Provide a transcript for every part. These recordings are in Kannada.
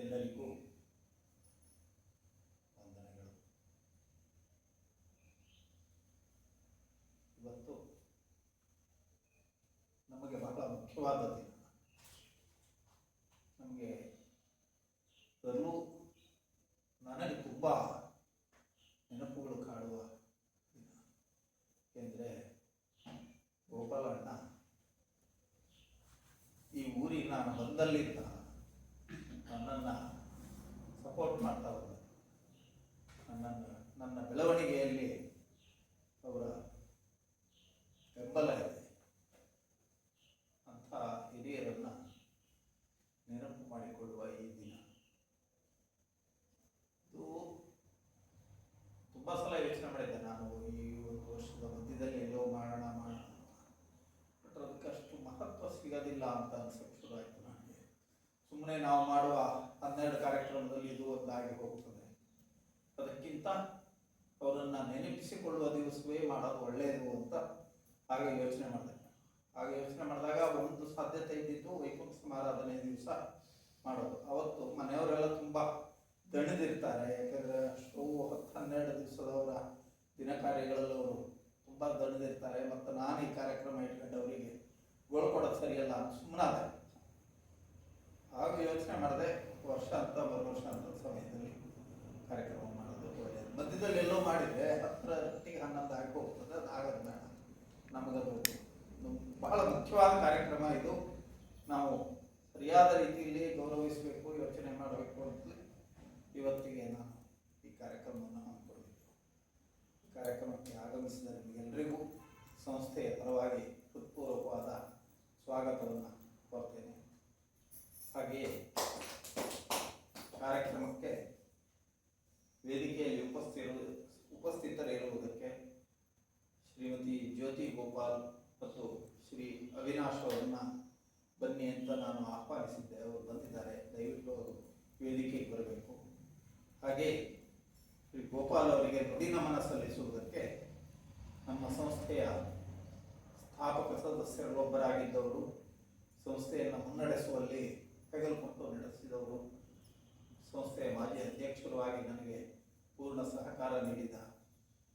ಎಲ್ಲರಿಗೂ ವಂದನೆಗಳು. ಇವತ್ತು ನಮಗೆ ಬಹಳ ಮುಖ್ಯವಾದ ದಿನ. ನಮಗೆ ನನಗೆ ತುಂಬ ನೆನಪುಗಳು ಕಾಡುವ ದಿನ. ಏಕೆಂದರೆ ಗೋಪಾಲಣ್ಣ ಈ ಊರಿಗೆ ನಾನು ಬಂದಲ್ಲಿದ್ದ ನನ್ನನ್ನು ಸಪೋರ್ಟ್ ಮಾಡ್ತಾ ಹೋದ. ನನ್ನ ಬೆಳವಣಿಗೆಯಲ್ಲಿ ಅವರ ಬೆಂಬಲ ಇದೆ. ಅಂಥ ಹಿರಿಯರನ್ನು ನೆನಪು ಮಾಡಿಕೊಳ್ಳುವ ಈ ದಿನ. ಇದು ತುಂಬ ಸಲ ಯೋಚನೆ ಮಾಡಿದ್ದೆ ನಾನು, ಈ ಒಂದು ವರ್ಷದ ಮಧ್ಯದಲ್ಲಿ ಎಲ್ಲೋ ಮಾಡೋಣ ಬಟ್ ಅದಕ್ಕೆ ಅಷ್ಟು ಮಹತ್ವ ಸಿಗೋದಿಲ್ಲ ಅಂತ ಅನ್ಸಕ್ಕೆ ಶುರು ಆಯಿತು ನನಗೆ. ಸುಮ್ಮನೆ ನಾವು ಮಾಡುವ 12 ಕಾರ್ಯಕ್ರಮದಲ್ಲಿ ಇದು ಒಂದಾಗಿ ಹೋಗುತ್ತದೆ. ಅದಕ್ಕಿಂತ ಅವರನ್ನು ನೆನಪಿಸಿಕೊಳ್ಳುವ ದಿವಸವೇ ಮಾಡೋದು ಒಳ್ಳೆಯದು ಅಂತ ಹಾಗೆ ಯೋಚನೆ ಮಾಡಿದೆ. ಹಾಗೆ ಯೋಚನೆ ಮಾಡಿದಾಗ ಒಂದು ಸಾಧ್ಯತೆ ಇದ್ದಿದ್ದು ವೈಕುಂಠ ಸಮಾರಾಧನೆ ದಿವಸ ಮಾಡೋದು. ಅವತ್ತು ಮನೆಯವರೆಲ್ಲ ತುಂಬ ದಣಿದಿರ್ತಾರೆ. ಯಾಕೆಂದರೆ ಅಷ್ಟು 10-12 ದಿವಸದವರ ದಿನ ಕಾರ್ಯಗಳಲ್ಲಿ ಅವರು ತುಂಬ ದಣಿದಿರ್ತಾರೆ. ಮತ್ತು ನಾನು ಈ ಕಾರ್ಯಕ್ರಮ ಇಟ್ಕೊಂಡು ಅವರಿಗೆ ಗೋಳು ಕೊಡೋದು ಸರಿಯಲ್ಲ ಅಂತ ಸುಮ್ಮನಾದೆ. ಆಗ ಯೋಚನೆ ಮಾಡಿದೆ, ವರ್ಷ ಅಂತ ಬರೋ ವರ್ಷ ಅಂತ ಸಮಯದಲ್ಲಿ ಕಾರ್ಯಕ್ರಮ ಮಾಡೋದು ಒಳ್ಳೆಯದು. ಮಧ್ಯದಲ್ಲಿ ಎಲ್ಲೋ ಮಾಡಿದರೆ 10-11 ಆಗಿ ಹೋಗ್ತದೆ. ಅದು ಆಗೋದು ಬೇಡ. ನಮಗದು ಬಹಳ ಮುಖ್ಯವಾದ ಕಾರ್ಯಕ್ರಮ ಇದು. ನಾವು ಸರಿಯಾದ ರೀತಿಯಲ್ಲಿ ಗೌರವಿಸಬೇಕು, ಯೋಚನೆ ಮಾಡಬೇಕು ಅಂತಲೇ ಇವತ್ತಿಗೆ ನಾನು ಈ ಕಾರ್ಯಕ್ರಮವನ್ನು ಹಮ್ಮಿಕೊಂಡಿದ್ದೆ. ಈ ಕಾರ್ಯಕ್ರಮಕ್ಕೆ ಆಗಮಿಸಿದ ನಿಮಗೆಲ್ಲರಿಗೂ ಸಂಸ್ಥೆಯ ಪರವಾಗಿ ಹೃತ್ಪೂರ್ವಕವಾದ ಸ್ವಾಗತವನ್ನು ಕೋರ್ತೇನೆ. ಹಾಗೆಯೇ ಕಾರ್ಯಕ್ರಮಕ್ಕೆ ವೇದಿಕೆಯಲ್ಲಿ ಉಪಸ್ಥಿತರಿರುವುದಕ್ಕೆ ಶ್ರೀಮತಿ ಜ್ಯೋತಿ ಗೋಪಾಲ್ ಮತ್ತು ಶ್ರೀ ಅವಿನಾಶ್ ಅವರನ್ನು ಬನ್ನಿ ಅಂತ ನಾನು ಆಹ್ವಾನಿಸಿದ್ದೆ. ಅವರು ಬಂದಿದ್ದಾರೆ. ದಯವಿಟ್ಟು ಅವರು ವೇದಿಕೆಗೆ ಬರಬೇಕು. ಹಾಗೆ ಶ್ರೀ ಗೋಪಾಲ್ ಅವರಿಗೆ ನುಡಿ ನಮನ ಸಲ್ಲಿಸುವುದಕ್ಕೆ ನಮ್ಮ ಸಂಸ್ಥೆಯ ಸ್ಥಾಪಕ ಸದಸ್ಯರೊಬ್ಬರಾಗಿದ್ದವರು, ಸಂಸ್ಥೆಯನ್ನು ಮುನ್ನಡೆಸುವಲ್ಲಿ ಹೆಗಲು ನಡೆಸಿದವರು, ಸಂಸ್ಥೆಯ ಮಾಜಿ ಅಧ್ಯಕ್ಷರು ಆಗಿ ನನಗೆ ಪೂರ್ಣ ಸಹಕಾರ ನೀಡಿದ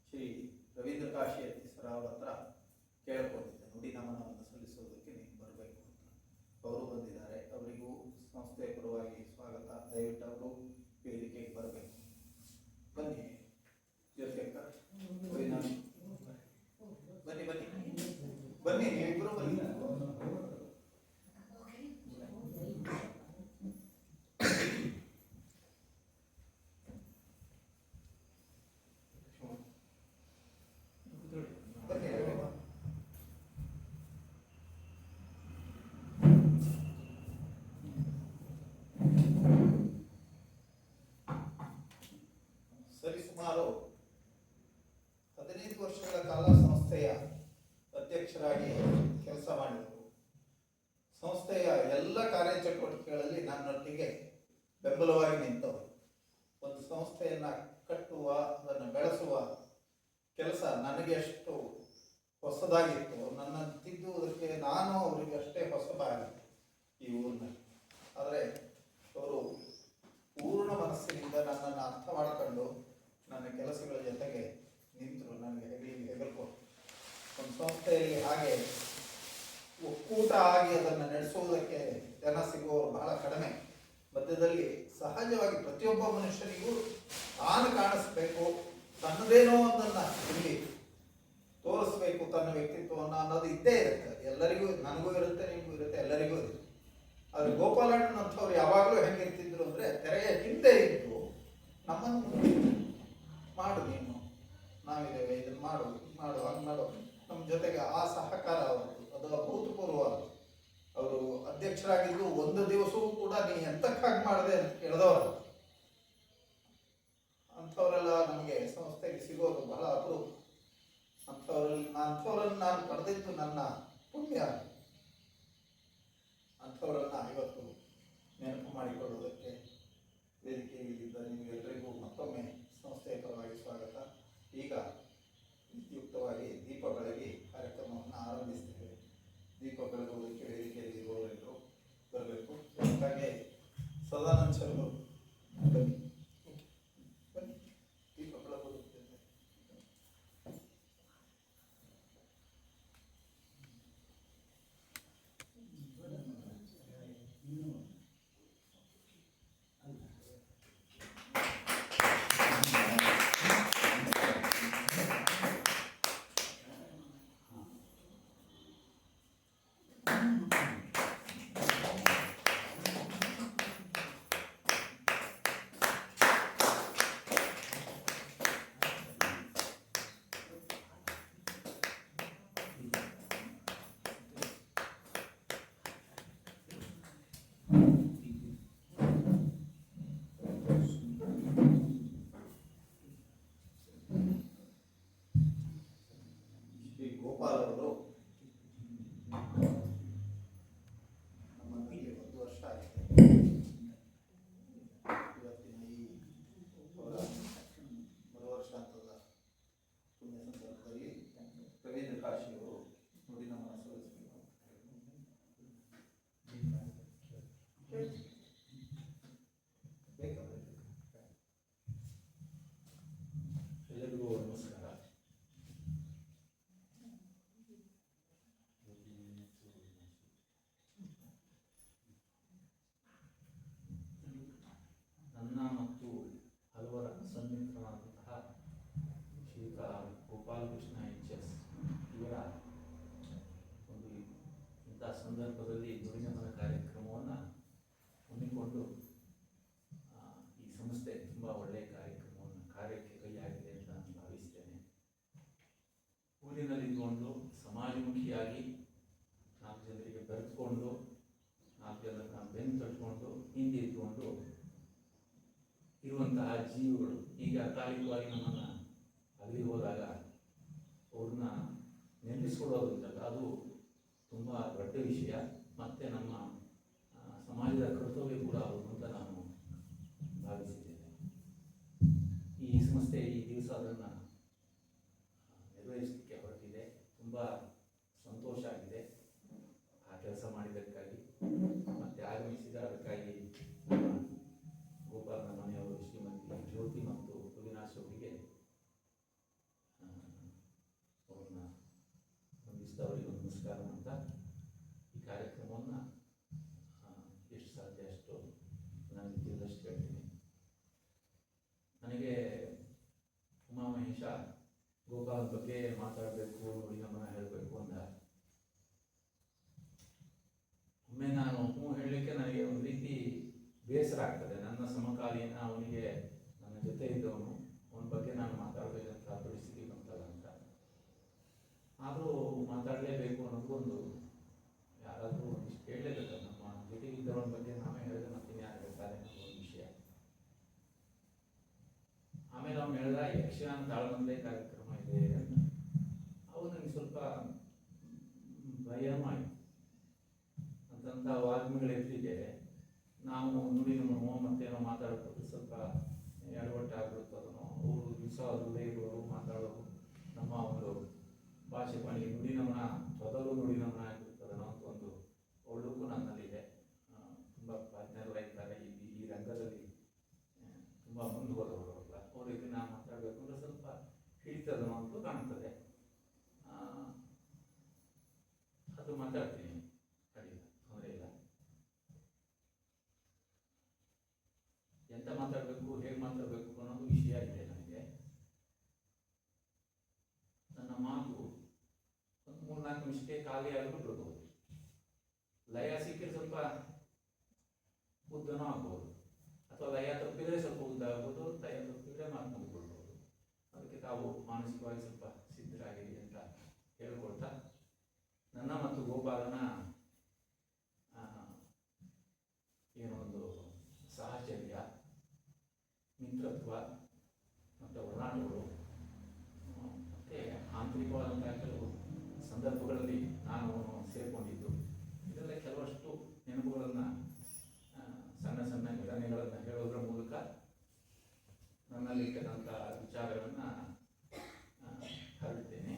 ಶ್ರೀ ರವೀಂದ್ರ ಕಾಶಿ ಸರ್ ಅವರ ಹತ್ರ ಕೇಳಿಕೊಂಡಿದ್ದೆ, ನುಡಿ ನಮನವನ್ನು ಸಲ್ಲಿಸುವುದಕ್ಕೆ ನೀವು ಬರಬೇಕು ಅಂತ. ಅವರು ಬಂದಿದ್ದಾರೆ. ಅವರಿಗೂ ಸಂಸ್ಥೆಯ ಪರವಾಗಿ ಸ್ವಾಗತ. ದಯವಿಟ್ಟು ಅವರು ವೇದಿಕೆಗೆ ಬರಬೇಕು. ಬನ್ನಿ ಜ್ಯೋತಿ ಅಕ್ಕ, ಬನ್ನಿ ಬನ್ನಿ ಬನ್ನಿ, ನೀವಿಬ್ಬರು ಬನ್ನಿ. ಸರಿಸುಮಾರು 15 ವರ್ಷಗಳ ಕಾಲ ಸಂಸ್ಥೆಯ ಅಧ್ಯಕ್ಷರಾಗಿ ಕೆಲಸ ಮಾಡಿದರು. ಸಂಸ್ಥೆಯ ಎಲ್ಲ ಕಾರ್ಯಚಟುವಟಿಕೆಗಳಲ್ಲಿ ನನ್ನೊಟ್ಟಿಗೆ ಬೆಂಬಲವಾಗಿ ನಿಂತವರು. ಒಂದು ಸಂಸ್ಥೆಯನ್ನು ಕಟ್ಟುವ, ಅದನ್ನು ಬೆಳೆಸುವ ಕೆಲಸ ನನಗೆ ಎಷ್ಟು ಹೊಸದಾಗಿತ್ತು, ನನ್ನನ್ನು ತಿದ್ದುವುದಕ್ಕೆ ನಾನು ಅವರಿಗೆ ಅಷ್ಟೇ ಹೊಸಬಾಗಿತ್ತು ಈ ಊರಿನಲ್ಲಿ. ಆದರೆ ಅವರು ಪೂರ್ಣ ಮನಸ್ಸಿನಿಂದ ನನ್ನನ್ನು ಅರ್ಥ ಮಾಡಿಕೊಂಡು ನನ್ನ ಕೆಲಸಗಳ ಜೊತೆಗೆ ನಿಂತರು. ನನಗೆ ಹೆಗಲು ಒಂದು ಸಂಸ್ಥೆಯಲ್ಲಿ ಹಾಗೆ ಒಕ್ಕೂಟ ಆಗಿ ಅದನ್ನು ನಡೆಸುವುದಕ್ಕೆ ಜನ ಸಿಗುವವರು ಬಹಳ ಕಡಿಮೆ. ಮಧ್ಯದಲ್ಲಿ ಸಹಜವಾಗಿ ಪ್ರತಿಯೊಬ್ಬ ಮನುಷ್ಯನಿಗೂ ತಾನು ಕಾಣಿಸ್ಬೇಕು, ತನ್ನದೇನೋ ಒಂದನ್ನು ಇಲ್ಲಿ ತೋರಿಸ್ಬೇಕು, ತನ್ನ ವ್ಯಕ್ತಿತ್ವವನ್ನು ಅನ್ನೋದು ಇದ್ದೇ ಇರುತ್ತೆ. ಎಲ್ಲರಿಗೂ, ನನಗೂ ಇರುತ್ತೆ, ನಿಮಗೂ ಇರುತ್ತೆ, ಎಲ್ಲರಿಗೂ ಇರುತ್ತೆ. ಆದರೆ ಗೋಪಾಲಣ್ಣನಂಥವ್ರು ಯಾವಾಗಲೂ ಹೆಂಗಿರ್ತಿದ್ರು ಅಂದರೆ, ತೆರೆಯ ಹಿಂದೆ ಇದ್ದು ನಮ್ಮನ್ನು ಮಾಡು, ನೀನು ನಾವಿದ್ದೇವೆ, ಇದನ್ನು ಮಾಡು, ಮಾಡು, ಹಂಗೆ ಮಾಡು, ನಮ್ಮ ಜೊತೆಗೆ ಆ ಸಹಕಾರ ಅವರದ್ದು ಅದು ಅಭೂತಪೂರ್ವ. ಅವರು ಅಧ್ಯಕ್ಷರಾಗಿದ್ದು ಒಂದು ದಿವಸವೂ ಕೂಡ ನೀ ಎಂತಕ್ಕಾಗಿ ಮಾಡಿದೆ ಅಂತ ಕೇಳಿದವರು. ಅಂಥವರೆಲ್ಲ ನಮಗೆ ಸಂಸ್ಥೆಗೆ ಸಿಗೋದು ಬಹಳ ಅಪರೂಪ. ಅಂಥವರನ್ನು ನಾನು ಪಡೆದಿದ್ದು ನನ್ನ ಪುಣ್ಯ. ಅಂಥವರನ್ನು ಇವತ್ತು ನೆನಪು ಮಾಡಿಕೊಳ್ಳುವುದಕ್ಕೆ ವೇದಿಕೆಯಲ್ಲಿದ್ದ ನಿಮಗೆಲ್ಲರಿಗೂ ಮತ್ತೊಮ್ಮೆ ಸಂಸ್ಥೆಯ ಪರವಾಗಿ ಸ್ವಾಗತ. ಈಗ ವಿದ್ಯುಕ್ತವಾಗಿ ದೀಪ ಬೆಳಗಿ ಕಾರ್ಯಕ್ರಮವನ್ನು ಆರಂಭಿಸ್ತೇವೆ. ದೀಪ ಬೆಳಗುವುದಕ್ಕೆ ವೇದಿಕೆಯಲ್ಲಿ ಇರುವವರೆಲ್ಲರೂ ಬರಬೇಕು. ಹಾಗೆ ಸದಾನಂದ ಎಲ್ಲರಿಗೂ ನಮಸ್ಕಾರ. ನನ್ನ ಮತ್ತು ಹಲವರ ಸನ್ನಿಹಿತರಾದಂತಹ ಶ್ರೀಯುತ ಗೋಪಾಲಕೃಷ್ಣ ಎಚ್.ಎಸ್. ಇವರ ಒಂದು ಇಂಥ ಸಂದರ್ಭದಲ್ಲಿ ನುಡಿನಮನ ಕಾರ್ಯಕ್ರಮವನ್ನು ಹಮ್ಮಿಕೊಂಡು ಈ ಸಂಸ್ಥೆ ತುಂಬ ಒಳ್ಳೆಯ ಕಾರ್ಯಕ್ಕೆ ಕೈಯಾಗಿದೆ ಅಂತ ನಾನು ಭಾವಿಸ್ತೇನೆ. ಊರಿನಲ್ಲಿದ್ದುಕೊಂಡು ಸಮಾಜಮುಖಿಯಾಗಿ 4 ಜನರಿಗೆ ಬೆರೆತುಕೊಂಡು 4 ಜನರನ್ನ ಬೆನ್ನು ತಟ್ಕೊಂಡು ಹಿಂದೆ ಇದ್ದುಕೊಂಡು ಇರುವಂತಹ ಜೀವಿಗಳು ಈಗ ಅಕಾಲಿಕವಾಗಿ ನಮ್ಮನ್ನು ಅಲ್ಲಿ ಹೋದಾಗ ಅವ್ರನ್ನ ನೆನಪಿಸ್ಕೊಳ್ಳೋದಂತಲ್ಲ, ಅದು ತುಂಬ ದೊಡ್ಡ ವಿಷಯ. ಮತ್ತು ನಮ್ಮ ಸಮಾಜದ ಕರ್ತವ್ಯ ಕೂಡ ಹೌದು ಅಂತ ನಾನು ಭಾವಿಸಿದ್ದೇನೆ. ಈ ಸಂಸ್ಥೆ ಈ ದಿವಸ ಅದನ್ನು ನಿರ್ವಹಿಸಲಿಕ್ಕೆ ಹೊರಟಿದೆ. ತುಂಬ ಸಂತೋಷ ಆಗಿದೆ ಆ ಕೆಲಸ ಮಾಡಿದ್ದಕ್ಕಾಗಿ. ಮತ್ತು ಆಗಮಿಸಿದ ಅದಕ್ಕಾಗಿ ಗೋಪಾಲನ ಮನೆಯವರು ಶ್ರೀಮತಿ ಜ್ಯೋತಿ ಮತ್ತು ಅವಿನಾಶ್ ಅವರಿಗೆ ಅವ್ರನ್ನ ಹೊಂದಿಸಿದವರಿಗೆ ನಮಸ್ಕಾರ ಅಂತ ಈ ಕಾರ್ಯಕ್ರಮವನ್ನು ಎಷ್ಟು ಸಾಧ್ಯ ಅಷ್ಟು ನನಗೆ ತಿಳಿದಷ್ಟು ಹೇಳ್ತೀನಿ. ನನಗೆ ಉಮಾಮಹೇಶ ಗೋಪಾಲನ ಬಗ್ಗೆ ಮಾತಾಡಬೇಕು, ನುಡಿನಮನ ಹೇಳಬೇಕು ಅಂದ. ಒಮ್ಮೆ ನಾನು ಹೇಳಲಿಕ್ಕೆ ನನಗೆ ಒಂದು ರೀತಿ ಬೇಸರ ಆಗ್ತದೆ. ನನ್ನ ಸಮಕಾಲೀನ ಅವನಿಗೆ ನನ್ನ ಜೊತೆ ಇದ್ದವನು, ಅವನ ಬಗ್ಗೆ ನಾನು ಮಾತಾಡಬೇಕಂತ ಪರಿಸ್ಥಿತಿ ಬಂತಲ್ಲ ಅಂತ. ಆದರೂ ಮಾತಾಡಲೇಬೇಕು ಅನ್ನೋದು ಒಂದು, ಯಾರಾದರೂ ಒಂದಿಷ್ಟು ಹೇಳಲೇಬೇಕು. ನಮ್ಮ ಜೊತೆಗಿದ್ದವನ ಬಗ್ಗೆ ನಾವೇ ಹೇಳಿದ್ರೆ ಮತ್ತೆ ಯಾರು ಹೇಳ್ತಾರೆ ಅನ್ನೋ ಒಂದು ವಿಷಯ. ಆಮೇಲೆ ಅವನು ಹೇಳಿದ ಯಕ್ಷಗಾನ ತಾಳಮಂದೆ ಕಾರ್ಯಕ್ರಮ ಇದೆ ಅಂತ. ಅವು ನನಗೆ ಸ್ವಲ್ಪ ಭಯನೂ ಆಯಿತು. ಅಂತಂಥ ವಾಗ್ಮಿಗಳೆತ್ತಿಗೆ ನಾವು ನುಡಿನಮನೋ ಮತ್ತೇನೋ ಮಾತಾಡೋದು ಸ್ವಲ್ಪ ಎಡವಟ್ಟು ಆಗ್ಬಿಡ್ತದನೋ, ಅವರು ದಿವಸ ಹೃದಯಗಳು ಮಾತಾಡೋದು ನಮ್ಮ ಒಂದು ಭಾಷೆ ಪಾಣಿಗೆ ನುಡಿನಮನ ಮೊದಲು ನುಡಿನಮನ ಆಗಿರ್ತದನೋ ಅಂತ ಒಂದು ಒಳ್ಳುಕು ನನ್ನಲ್ಲಿದೆ. ತುಂಬ ಪ್ರಾಜ್ಞರು ಇದ್ದಾರೆ ಈ ರಂಗದಲ್ಲಿ, ತುಂಬ ಮುಂದೆ ಹೋದವರು ಅಲ್ಲ. ಅವರಿಗೆ ನಾನು ಮಾತಾಡಬೇಕು ಅಂದರೆ ಸ್ವಲ್ಪ ಹಿಡಿತದನೋ ಅಂತ ಕಾಣ್ತದೆ. ಅದು ಮಾತಾಡ್ತೀನಿ, ಅಡಿಲ್ಲ, ತೊಂದರೆ ಇಲ್ಲ. ಎಂತ ಮಾತಾಡಬೇಕು, ಹೇಗೆ ಮಾತಾಡಬೇಕು ಅನ್ನೋದು ವಿಷಯ ಇದೆ ನನಗೆ. ನನ್ನ ಮಾತು ಒಂದು 3-4 ನಿಮಿಷಕ್ಕೆ ಖಾಲಿ ಆಗಿಬಿಡ್ಬೋದು. ಲಯ ಸಿಕ್ಕಿದ್ರೆ ಸ್ವಲ್ಪ ಉದ್ದನೂ ಆಗ್ಬೋದು, ಅಥವಾ ಲಯ ತಪ್ಪಿದ್ರೆ ಸ್ವಲ್ಪ ಉದ್ದ ಆಗ್ಬೋದು, ಲಯ ತಪ್ಪಿದ್ರೆ ಮಾತು ಮುಗಿಬಿಡ್ಬೋದು. ಅದಕ್ಕೆ ತಾವು ಮಾನಸಿಕವಾಗಿ ಸ್ವಲ್ಪ ಸಿದ್ಧರಾಗಿರಿ ಅಂತ ಹೇಳ್ಕೊಳ್ತಾ, ನನ್ನ ಮತ್ತು ಗೋಪಾಲನ ಏನೋ ಒಂದು ಸಾಹಚರ್ಯ, ಮಿತ್ರತ್ವ ಮತ್ತು ಒಡನಾಟಗಳು, ಮತ್ತು ಆಂತರಿಕವಾದಂತಹ ಕೆಲವು ಸಂದರ್ಭಗಳಲ್ಲಿ ನಾನು ಸೇರಿಕೊಂಡಿದ್ದು, ಇದೆಲ್ಲ ಕೆಲವಷ್ಟು ನೆನಪುಗಳನ್ನು ಸಣ್ಣ ಸಣ್ಣ ಘಟನೆಗಳನ್ನು ಹೇಳೋದ್ರ ಮೂಲಕ ನನ್ನಲ್ಲಿರ್ತಕ್ಕಂಥ ವಿಚಾರಗಳನ್ನು ಹರಡ್ತೇನೆ.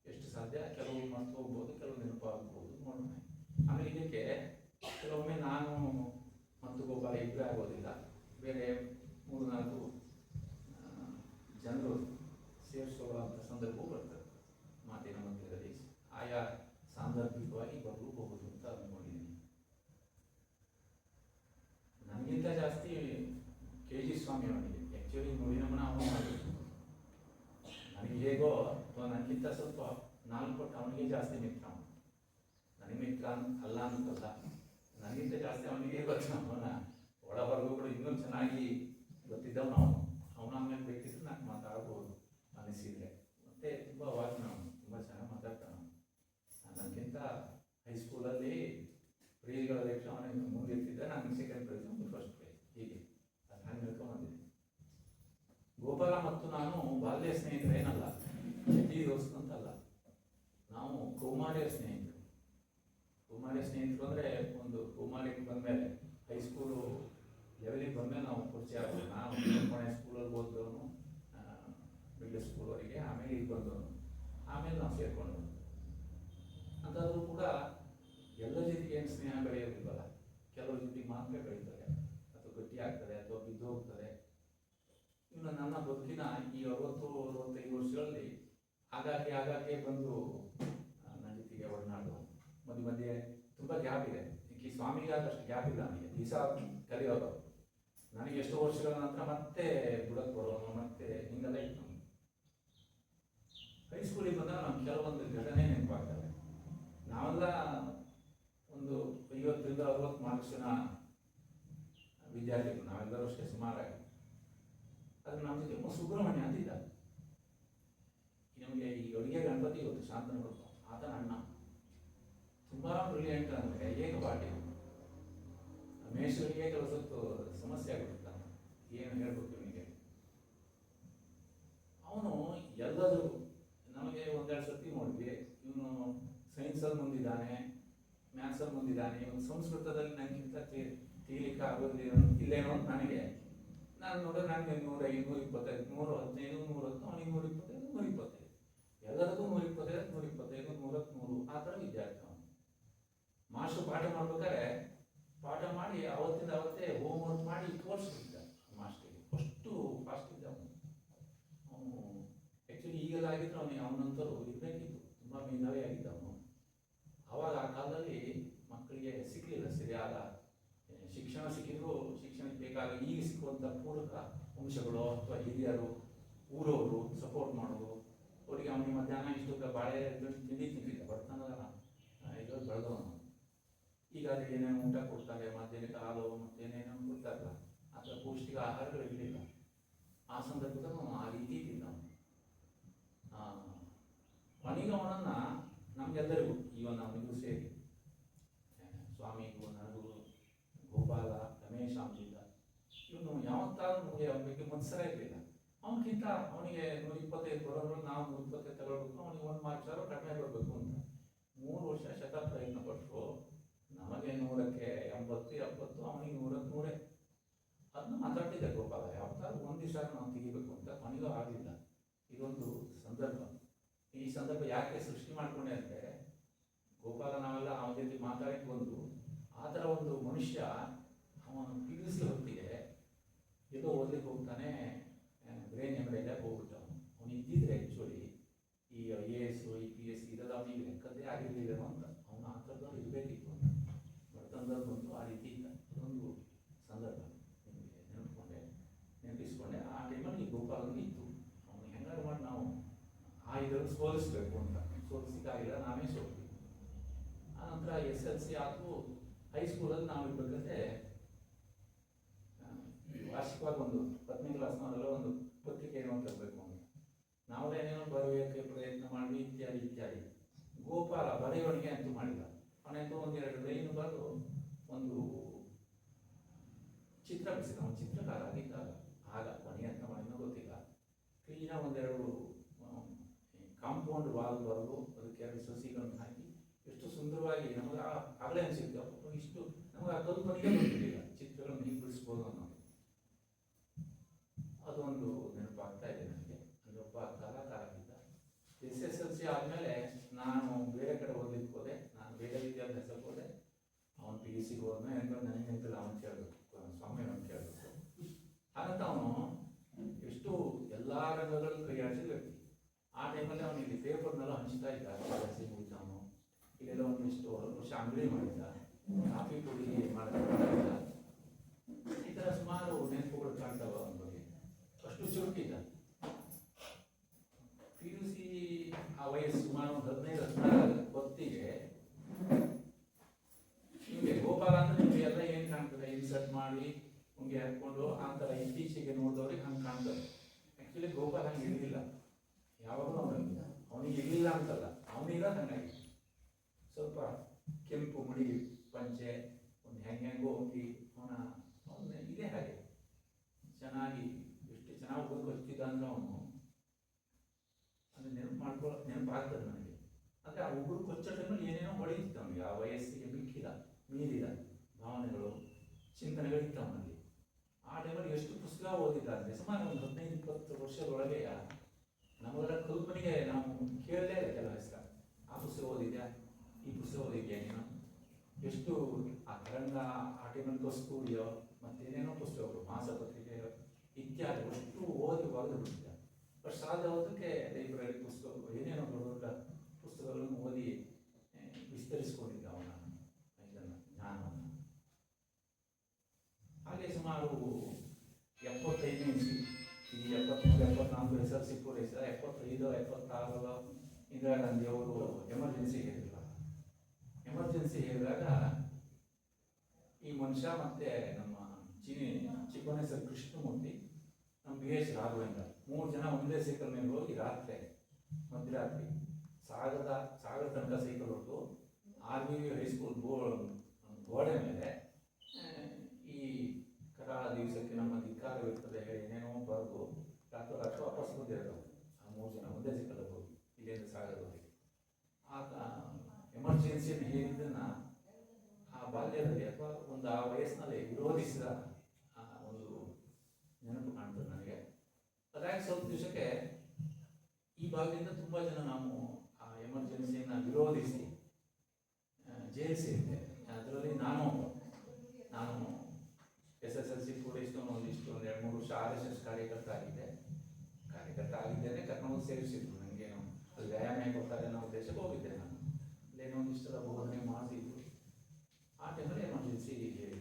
ಎಷ್ಟು ಸಾಧ್ಯ ಕೆಲವು ಮರ್ತು ಹೋಗ್ಬೋದು, ಕೆಲವು ನೆನಪಾಗ್ಬೋದು, ನೋಡೋಣ. ಆಮೇಲೆ ಇದಕ್ಕೆ ಕೆಲವೊಮ್ಮೆ ನಾನು ಮತ್ತು ಗೋಪಾಲ ಇಬ್ಬರೇ ಆಗೋದಿಲ್ಲ, ಬೇರೆ 3-4 ಜನರು ಸೇರಿಸುವಂಥ ಸಂದರ್ಭವೂ ಬರ್ತದೆ ಮಾತಿನ ಮಧ್ಯದಲ್ಲಿ. ಆಯಾ ಸಾಂದರ್ಭಿಕವಾಗಿ ಬರಲೂಬಹುದು ಅಂತ ಅಂದ್ಕೊಂಡಿದ್ದೀನಿ. ನನಗಿಂತ ಜಾಸ್ತಿ ಕೆ.ಜಿ. ಸ್ವಾಮಿ ಅವನಿಗೆ ಆ್ಯಕ್ಚುಲಿ ನುಡಿನಮನ ಅವನು ಮಾಡಬೇಕು. ನನಗೆ ಹೇಗೋ ಅಥವಾ ನನಗಿಂತ ಸ್ವಲ್ಪ 4 ಪಟ್ಟು ಅವನಿಗೆ ಜಾಸ್ತಿ ಮಿತ್ರ. ಅವನು ನನಗೆ ಮಿತ್ರ ಅಲ್ಲ ಅಂತಲ್ಲ, ನನಗಿಂತ ಜಾಸ್ತಿ ಅವನಿಗೆ ಗೊತ್ತು. ಅವನ ಒಳಬರ್ಗೂ ಕೂಡ ಇನ್ನೂ ಚೆನ್ನಾಗಿ ಗೊತ್ತಿದ್ದವನು ಅವನು. ಅವನ ಆಮೇಲೆ ಬೇಕಿದ್ರೆ ನಾನು ಮಾತಾಡ್ಬೋದು ಅನಿಸಿದರೆ. ಮತ್ತು ತುಂಬ ವಾಚನ ಅವನು, ತುಂಬ ಚೆನ್ನಾಗಿ ಮಾತಾಡ್ತಾನೆ ಅವನು. ನನಗಿಂತ ಹೈಸ್ಕೂಲಲ್ಲಿ ಪ್ರೇಜ್ಗಳ ಅಧ್ಯಕ್ಷ ಅವನಿಗೆ ಮುಂದೆ ಇರ್ತಿದ್ದೆ, ನಾನು 2nd ಪ್ರೈಸ್, ಅವನು 1st ಪ್ರೈಸ್, ಹೀಗೆ ಅದು ಹಂಗೆ ಹೇಳ್ಕೊಂಡ್ಬಂದಿದ್ದೆ. ಗೋಪಾಲ ಮತ್ತು ನಾನು ಬಾಲ್ಯ ಸ್ನೇಹಿತರೇನಲ್ಲ, ಚಡ್ಡಿ ದೋಸ್ತ ಅಂತಲ್ಲ, ನಾವು ಕೌಮಾರ್ಯ ಸ್ನೇಹಿತರು. ಕೌಮಾರ್ಯ ಸ್ನೇಹಿತರು ಅಂದರೆ ಒಂದು ಕೌಮಾರ್ಯಕ್ಕೆ ಬಂದಮೇಲೆ, ಹೈಸ್ಕೂಲು ಲೆವೆಲಿಗೆ ಬಂದಮೇಲೆ ನಾವು ಪರಿಚಯ ಆಗೋದು. ನಾನು ಕೊನೆ ಸ್ಕೂಲಲ್ಲಿ ಓದಿದವನು, ಮಿಡ್ಲ್ ಸ್ಕೂಲ್ವರೆಗೆ, ಆಮೇಲೆ ಈಗ ಬಂದವನು, ಆಮೇಲೆ ನಾವು ಸೇರಿಕೊಂಡು ಅಂತಾದರೂ ಕೂಡ ಮಾತ್ರ ಬೆಳೀತದೆ ಅಥವಾ ಗಟ್ಟಿ ಆಗ್ತದೆ ಅಥವಾ ಬಿದ್ದು ಹೋಗ್ತದೆ. ಇನ್ನು ನನ್ನ ಬದುಕಿನ ಈ 60-65 ವರ್ಷಗಳಲ್ಲಿ ಆಗಾಗ್ಗೆ ಬಂದು ನನ್ನ ಜೊತೆಗೆ ಒಡನಾಡು ಮಧ್ಯೆ ಮಧ್ಯೆ ತುಂಬ ಗ್ಯಾಪ್ ಇದೆ. ಈ ಸ್ವಾಮಿಗೆ ಆದಷ್ಟು ಗ್ಯಾಪ್ ಇಲ್ಲ ನನಗೆ. ದಿವಸ ಕಲಿಯೋದು ನನಗೆ ಎಷ್ಟೋ ವರ್ಷಗಳ ನಂತರ ಮತ್ತೆ ಬುಡಕ್ಕೆ ಬರೋನು ಮತ್ತೆ ಹಿಂಗೆಲ್ಲ ಇತ್ತು. ಹೈಸ್ಕೂಲಿಗೆ ಬಂದಾಗ ನಾನು ಕೆಲವೊಂದು ಘಟನೆ ನೆನಪಾಗ್ತವೆ. ನಾವೆಲ್ಲ ಒಂದು 50-60 ಮಾರ್ಕ್ಸ್ ಜನ ವಿದ್ಯಾರ್ಥಿಗಳು, ನಾವೆಲ್ಲರೂ ಅಷ್ಟೇ ಸುಮಾರಾಗಿ. ಅದು ನಮ್ಮ ಜೊತೆ ಸುಬ್ರಹ್ಮಣ್ಯ ಅಂತಿದ್ದ. ನಮಗೆ ಈ ಅಡುಗೆ ಗಣಪತಿ ಇವತ್ತು ಶಾಂತನ ಕೊಟ್ಟು ಆತನ ಅಣ್ಣ ತುಂಬ ಬ್ರಿಲಿಯಂಟ್ ಅಂದರೆ ಏಕಪಾಠಿ. ಮೇಷರಿಗೆ ಕೆಲವು ಹೊತ್ತು ಸಮಸ್ಯೆ ಆಗಿಬಿಡ್ತ, ಏನು ಹೇಳ್ಬೇಕು ಇವನಿಗೆ. ಅವನು ಎಲ್ಲರೂ ನಮಗೆ 1-2 ಸರ್ತಿ ನೋಡಿದ್ವಿ, ಇವನು ಸೈನ್ಸಲ್ಲಿ ಮುಂದಿದ್ದಾನೆ, ಮ್ಯಾಥ್ಸಲ್ಲಿ ಮುಂದಿದ್ದಾನೆ, ಇವನು ಸಂಸ್ಕೃತದಲ್ಲಿ ನನಗಿಂತ ತೀಲಿಕ್ಕೆ ಆಗೋದು ಇಲ್ಲೇನೋ ಅಂತ ನನಗೆ. ನಾನು ನೋಡಿದ್ರೆ ನನಗೆ 105, 125, 115, 110, ಅವನಿಗೆ 125, 125, ಎಲ್ಲರಿಗೂ 125, 125, 100, ಆ ಥರ ವಿದ್ಯಾರ್ಥಿ ಅವನು. ಮಾಸ್ಟರ್ ಪಾಠ ಮಾಡ್ಬೇಕಾದ್ರೆ ಪಾಠ ಮಾಡಿ ಅವತ್ತಿಂದ ಅವತ್ತೇ ಹೋಮ್ ವರ್ಕ್ ಮಾಡಿ ತೋರಿಸ್ತಿದ್ದ ಮಾಸ್ಟರ್ಗೆ. ಅಷ್ಟು ಫಾಸ್ಟ್ ಇದ್ದ ಅವನು. ಆ್ಯಕ್ಚುಲಿ ಈಗೆಲ್ಲ ಆಗಿದ್ರೆ ಅವನಂತರೂ ಇರಬೇಕಿತ್ತು, ತುಂಬ ಮೇಧಾವಿ ಆಗಿದ್ದ ಅವನು. ಆವಾಗ ಆ ಕಾಲದಲ್ಲಿ ಮಕ್ಕಳಿಗೆ ಸಿಕ್ಕಲಿಲ್ಲ ಸರಿಯಾದ ಶಿಕ್ಷಣ. ಸಿಕ್ಕಿದ್ರು ಶಿಕ್ಷಣಕ್ಕೆ ಬೇಕಾದ ಈಗ ಸಿಕ್ಕುವಂಥ ಪೂರಕ ಅಂಶಗಳು ಅಥವಾ ಹಿರಿಯರು ಊರವರು ಸಪೋರ್ಟ್ ಮಾಡೋದು. ಅವರಿಗೆ ಅವನಿಗೆ ಮಧ್ಯಾಹ್ನ ಇಷ್ಟೊತ್ತ ಬಾಳೆ ತಿಂಡಿ ತಿಂದಿಲ್ಲ, ಬರ್ತನಲ್ಲ ಇದ್ರಲ್ಲಿ ಬೆಳೆದವನು. ಈಗ ಅದು ಏನೇನು ಊಟ ಕೊಡ್ತಾರೆ, ಮಧ್ಯಾಹ್ನಕ್ಕೆ ಹಾಲು ಮತ್ತು ಏನೇನೋ ಕೊಡ್ತಾರಲ್ಲ, ಆ ಥರ ಪೌಷ್ಟಿಕ ಆಹಾರಗಳು ಇರಲಿಲ್ಲ. ಆ ಸಂದರ್ಭದಲ್ಲಿ ಆ ರೀತಿ ಇದ್ದಿಲ್ಲ ಅವನು. ಕೊನೆಗೆ ಅವನನ್ನು ನಮಗೆಲ್ಲರಿಗೂ, ಇವನ್ ಅವನಿಗೂ ಸೇರಿ ಸ್ವಾಮಿಗೂ ನನಗೂ ಗೋಪಾಲ ರಮೇಶ್ ಅಂತಿದ್ದ, ಇವನು ಯಾವತ್ತಾದ್ರೂ ನಮಗೆ ಅವನ ಬಗ್ಗೆ ಮತ್ಸರ ಇರಲಿಲ್ಲ. ಅವನಿಗಿಂತ ಅವನಿಗೆ 125 ಬರೋರು, ನಾವು 125 ತಗೊಳ್ಬೇಕು, ಅವನಿಗೆ 1 ಮಾರ್ಕ್ಸ್ ಕಡಿಮೆ ಬರಬೇಕು ಅಂತ 3 ವರ್ಷ ಪ್ರಯತ್ನ ಪಟ್ಟರು. ನಮಗೆ 100ಕ್ಕೆ 80, 70, ಅವನಿಗೆ 100ಕ್ಕೆ 100. ಅದನ್ನ ಮಾತಾಡ್ತಿದ್ದೆ ಗೋಪಾಲ, ಯಾವತ್ತಾದ್ರೂ ಒಂದು ದಿವಸ ನಾವು ತೆಗಿಬೇಕು ಅಂತ. ಕೊನೆಗೂ ಆಗಲಿಲ್ಲ. ಇದೊಂದು ಸಂದರ್ಭ. ಈ ಸಂದರ್ಭ ಯಾಕೆ ಸೃಷ್ಟಿ ಮಾಡ್ಕೊಂಡೆ ಅಂದರೆ, ಗೋಪಾಲ ನಾವೆಲ್ಲ ಅವನ ಜೊತೆ ಮಾತಾಡಕ್ಕೆ ಬಂದು ಆ ಥರ ಒಂದು ಮನುಷ್ಯ ಅವನು PUC ಹೊತ್ತಿಗೆ ಎಲ್ಲೋ ಓದಲಿಕ್ಕೆ ಹೋಗ್ತಾನೆ, ಬ್ರೈನ್ ಎಮ್ಮೆಲ್ಲ ಹೋಗ್ಬಿಟ್ಟ. ಅವನು ಇದ್ದಿದ್ರೆ ಆ್ಯಕ್ಚುಲಿ ಈ IAS, IPS ಇದೆಲ್ಲ ಅವನಿಗೆ ಲೆಕ್ಕದ್ದೇ ಆಗಿರಲಿಲ್ಲ ಅಂತ. ಅವನು ಆ ಥರದವ್ರು ಇರಬೇಕಿತ್ತು ಅಂತ ಬಡತನದಲ್ಲಿ ಬಂದು ಆ ರೀತಿ ಇದ್ದ. ಅದೊಂದು ಸಂದರ್ಭ ನಿಮಗೆ ನೆನಪಿಸ್ಕೊಂಡೆ. ಆ ಟೈಮಲ್ಲಿ ಗೋಪಾಲನಿಗೆ ಇತ್ತು, ಅವನು ಹೆಂಗಾರು ಮಾಡಿ ನಾವು ಆ ಇದನ್ನು ಸೋಲಿಸ್ಬೇಕು ಅಂತ. ಸೋಲಿಸಿಕಾಗಿಲ್ಲ, ನಾವೇ ಸೋಲ್ತೀವಿ. ಆನಂತರ SLC ಆದರೂ ಹೈಸ್ಕೂಲಲ್ಲಿ ನಾವು ಇರ್ಬೇಕಾದ್ರೆ ವಾರ್ಷಿಕವಾಗಿ ಒಂದು 10ನೇ ಕ್ಲಾಸ್ನವರೆಲ್ಲ ಒಂದು ಪತ್ರಿಕೆಯನ್ನು ತರಬೇಕು ಅಂತ ನಾವೇನೇನೋ ಬರೆಯೋಕ್ಕೆ ಪ್ರಯತ್ನ ಮಾಡಿ ಇತ್ಯಾದಿ ಇತ್ಯಾದಿ. ಗೋಪಾಲ ಬರೆಯೋಣಿಗೆ ಅಂತೂ ಮಾಡಿಲ್ಲ. ಅವನಂತೂ 1-2 ಲೈನ್ ಬರೆದು ಒಂದು ಚಿತ್ರ ಬಿಡಿಸಿದ. ಅವನು ಚಿತ್ರಕಾರ ಆಗಿದ್ದಾಗ, ಆಗ ಕೊನೆಗೆ ಅಂತ ಮಾಡಿನೋ ಗೊತ್ತಿಲ್ಲ. ಕ್ಲೀನಾಗಿ 1-2 ಕಾಂಪೌಂಡ್ ವಾಲ್ ಬರೆದು ಅದಕ್ಕೆ 2 ಸಸಿಗಳನ್ನು ಹಾಕಿ ಎಷ್ಟು ಸುಂದರವಾಗಿ ನಮಗೆ ಆಗಲೇ ಅನಿಸಿತ್ತು. ಇಷ್ಟು ನಮಗೆ ಆ ಕಲ್ಪನೆಗೆ ಗೊತ್ತಿರಲಿಲ್ಲ ಚಿತ್ರಗಳನ್ನು ಹೀಗೆ ಬಿಡಿಸ್ಬೋದು ಅನ್ನೋದು. ಅದೊಂದು ನೆನಪಾಗ್ತಾ ಇದೆ ನನಗೆ. ಅಂದರೆ ಒಬ್ಬ ಕಲಾಕಾರ ಆಗಿದ್ದ. SSLC ಆದಮೇಲೆ ನಾನು ಬೇರೆ ಕಡೆ ಓದಲಿಕ್ಕೆ ಹೋದೆ. ನಾನು ಬೇರೆ ವಿದ್ಯಾಭ್ಯಾಸಕ್ಕೆ ಹೋದೆ. ಅವನು PUCಗೆ ಹೋದ್ಮೇಲೆ ನೆನಪು ನನಗೆ ನೆನಪಿಲ್ಲ. ಅವನು ಕೇಳಬೇಕು, ಸ್ವಾಮಿ ಅವನು ಕೇಳಬೇಕು. ಹಾಗಂತ ಅವನು ಎಷ್ಟು ಎಲ್ಲ ರಂಗಗಳಲ್ಲಿ ಕೈಯಾಡಿಸಿದ ವ್ಯಕ್ತಿ. ಆ ಟೈಮಲ್ಲಿ ಅವನು ಇಲ್ಲಿ ಪೇಪರ್ನೆಲ್ಲ ಹಂಚ್ತಾ ಇದ್ದ. ಮುಗಿತ ಅವನು ಇಲ್ಲೆಲ್ಲ ಒಂದಿಷ್ಟು ವರ್ಷ ಅಂಗಡಿ ಮಾಡಿದ್ದ, ಕಾಫಿ ಪುಡಿ ಮಾಡ್ತಾ. ಈ ಥರ ಸುಮಾರು ನೆನಪುಗಳು ಕಾಣ್ತಾವ ಅವನ ಬಗ್ಗೆ. ಅಷ್ಟು ಚುರುಕಿದ್ದ. PUC ಆ ವಯಸ್ಸು ಸುಮಾರು 15-16 ಹೊತ್ತಿಗೆ ನಿಮಗೆ ಗೋಪಾಲ ಅಂದ್ರೆ ನಿಮಗೆ ಎಲ್ಲ ಏನು ಕಾಣ್ತದೆ, ಇನ್ಸರ್ಟ್ ಮಾಡಿ ನಿಮಗೆ ಹಾಕ್ಕೊಂಡು ಆ ಥರ ಇತ್ತೀಚೆಗೆ ನೋಡಿದವ್ರಿಗೆ ಹಂಗೆ ಕಾಣ್ತದೆ. ಆ್ಯಕ್ಚುಲಿ ಗೋಪಾಲ ಹಂಗೆ ಇರಲಿಲ್ಲ. ಯಾವಾಗಲೂ ಅವನಿಗೆ ಇರಲಿಲ್ಲ ಅಂತಲ್ಲ, ಅವನಿಗ ಹಂಗಾಗಿ ಸ್ವಲ್ಪ ಕೆಂಪು ಮುಡಿ ಪಂಚೆ, ಒಂದು ಹೆಂಗೆಂಗೋ ಹೋಗಿ ಅವನ ಇದೇ ಹಾಗೆ ಚೆನ್ನಾಗಿ ಎಷ್ಟು ಚೆನ್ನಾಗಿ ಬದುಕಿದ್ದ ಅಂದ್ರೆ ಅವನು ಅದನ್ನ ನೆನಪಾಗ್ತದೆ ನನಗೆ. ಅಂದರೆ ಆ ಒಬ್ಬರು ಕೊಚ್ಚ ಟೈಮಲ್ಲಿ ಏನೇನೋ ಹೊಳೆಯುತ್ತೆ ಅವನಿಗೆ. ಆ ವಯಸ್ಸಿಗೆ ಮೀರಿದ ಭಾವನೆಗಳು, ಚಿಂತನೆಗಳಿತ್ತು ಅವನಲ್ಲಿ. ಆ ಟೈಮಲ್ಲಿ ಎಷ್ಟು ಪುಸ್ತಕ ಓದಿದ್ದ ಅಂದರೆ ಸುಮಾರು ಒಂದು 15-20 ವರ್ಷದೊಳಗೆ ನಮಗೆಲ್ಲ ಕಲ್ಪನೆಗೆ ನಾವು ಕೇಳಲೇ ಇಲ್ಲ ಕೆಲವು ಹೆಸರು. ಆ ಪುಸ್ತಕ ಓದಿದ್ಯಾ, ಈ ಪುಸ್ತಕ ಓದಿದ್ಯಾ ನೀನು, ಎಷ್ಟು ಆ ತರಂಗ ಆಟಿಮಲ್ ಕಸ್ತೂರಿಯೋ ಮತ್ತೇನೇನೋ ಪುಸ್ತಕಗಳು ಮಾಸಪತ್ರಿಕೆ ಇತ್ಯಾದಿ ಅಷ್ಟು ಓದಿ ಬರೆದು ಬಿಟ್ಟಿದ್ದೆ. ಬಟ್ ಸಾಧ್ಯ ಹೋದಕ್ಕೆ ಲೈಬ್ರರಿ ಪುಸ್ತಕಗಳು ಏನೇನೋ ದೊಡ್ಡ ದೊಡ್ಡ ಪುಸ್ತಕಗಳನ್ನು ಓದಿ ವಿಸ್ತರಿಸಿಕೊಂಡಿದ್ದ ಅವನ ಇದನ್ನು ಜ್ಞಾನವನ್ನು. ಹಾಗೆ ಸುಮಾರು 75ನೇ ಇಸ್ವಿ, ಈ 73, 74 SLC ಪೂರೈಸಿದ 75, 76 ಇಂದಿರಾ ಗಾಂಧಿ ಅವರು ಎಮರ್ಜೆನ್ಸಿ ಹೇಳಿಲ್ಲ. ಎಮರ್ಜೆನ್ಸಿ ಹೇಳಿದಾಗ ಈ ಮನುಷ್ಯ ಮತ್ತೆ ನಮ್ಮ ಚಿಕ್ಕಮನೆ ಸರ್ ಕೃಷ್ಣಮೂರ್ತಿ, ನಮ್ಮ BH ರಾಘವೇಂದ್ರ 3 ಜನ ಒಂದೇ ಸೈಕಲ್ ಮೇಲೆ ಹೋಗಿ ರಾತ್ರಿ ಮಧ್ಯರಾತ್ರಿ ಸಾಗರ ತನಕ ಸೈಕಲ್ ಹೊರಟು RVV ಹೈಸ್ಕೂಲ್ ಗೋಡೆ ಮೇಲೆ ಈ ಕರಾಳ ದಿವಸಕ್ಕೆ ನಮ್ಮ ಧಿಕ್ಕಾರವಿರ್ತದೆ ಹೇಳಿ ಏನೇನೋ ಬರೆದು ರಾತ್ರಿ ವಾಪಸ್ ಬಂದಿರೋದು. ಆ 3 ಜನ ಒಂದೇ ಸೈಕಲ್ ಹೋಗಿ ಇಲ್ಲಿಂದ ಸಾಗರದವರೆಗೆ. ಆಗ ಎಮರ್ಜೆನ್ಸಿಯನ್ನು ಹೇಳಿದ್ದನ್ನು ಆ ಬಾಲ್ಯದಲ್ಲಿ ಅಥವಾ ಒಂದು ಆ ವಯಸ್ಸಿನಲ್ಲಿ ವಿರೋಧಿಸಿದ ಒಂದು ನೆನಪು ಕಾಣ್ತದೆ ನನಗೆ. ಅದಾಗಿ ಸ್ವಲ್ಪ ದಿವಸಕ್ಕೆ ಈ ಭಾಗದಿಂದ ತುಂಬ ಜನ ನಾವು ಆ ಎಮರ್ಜೆನ್ಸಿಯನ್ನು ವಿರೋಧಿಸಿ ಜೈಲು ಸೇರಿದ್ದೆ. ಅದರಲ್ಲಿ ನಾನು SSLC ಪೂರೈಸಿದವನು ಒಂದಿಷ್ಟು 1-2-3 ವರ್ಷ RSS ಕಾರ್ಯಕರ್ತ ಆಗಿದ್ದೇನೆ. ಕರ್ಕೊಂಡು ಸೇರಿಸಿದ್ರು ನನಗೇನು ಅದು ವ್ಯಾಯಾಮ ಕೊಡ್ತಾರೆ ಅನ್ನೋ ಉದ್ದೇಶಕ್ಕೆ ಹೋಗಿದ್ದೆ. ನಾನು ಅಲ್ಲೇನೋ ಒಂದಿಷ್ಟೆಲ್ಲ ಬೋಧನೆ ಮಾಡಿದ್ರು. ಆ ಟೈಮಲ್ಲಿ ಎಮರ್ಜೆನ್ಸಿ ಹೇಳಿ,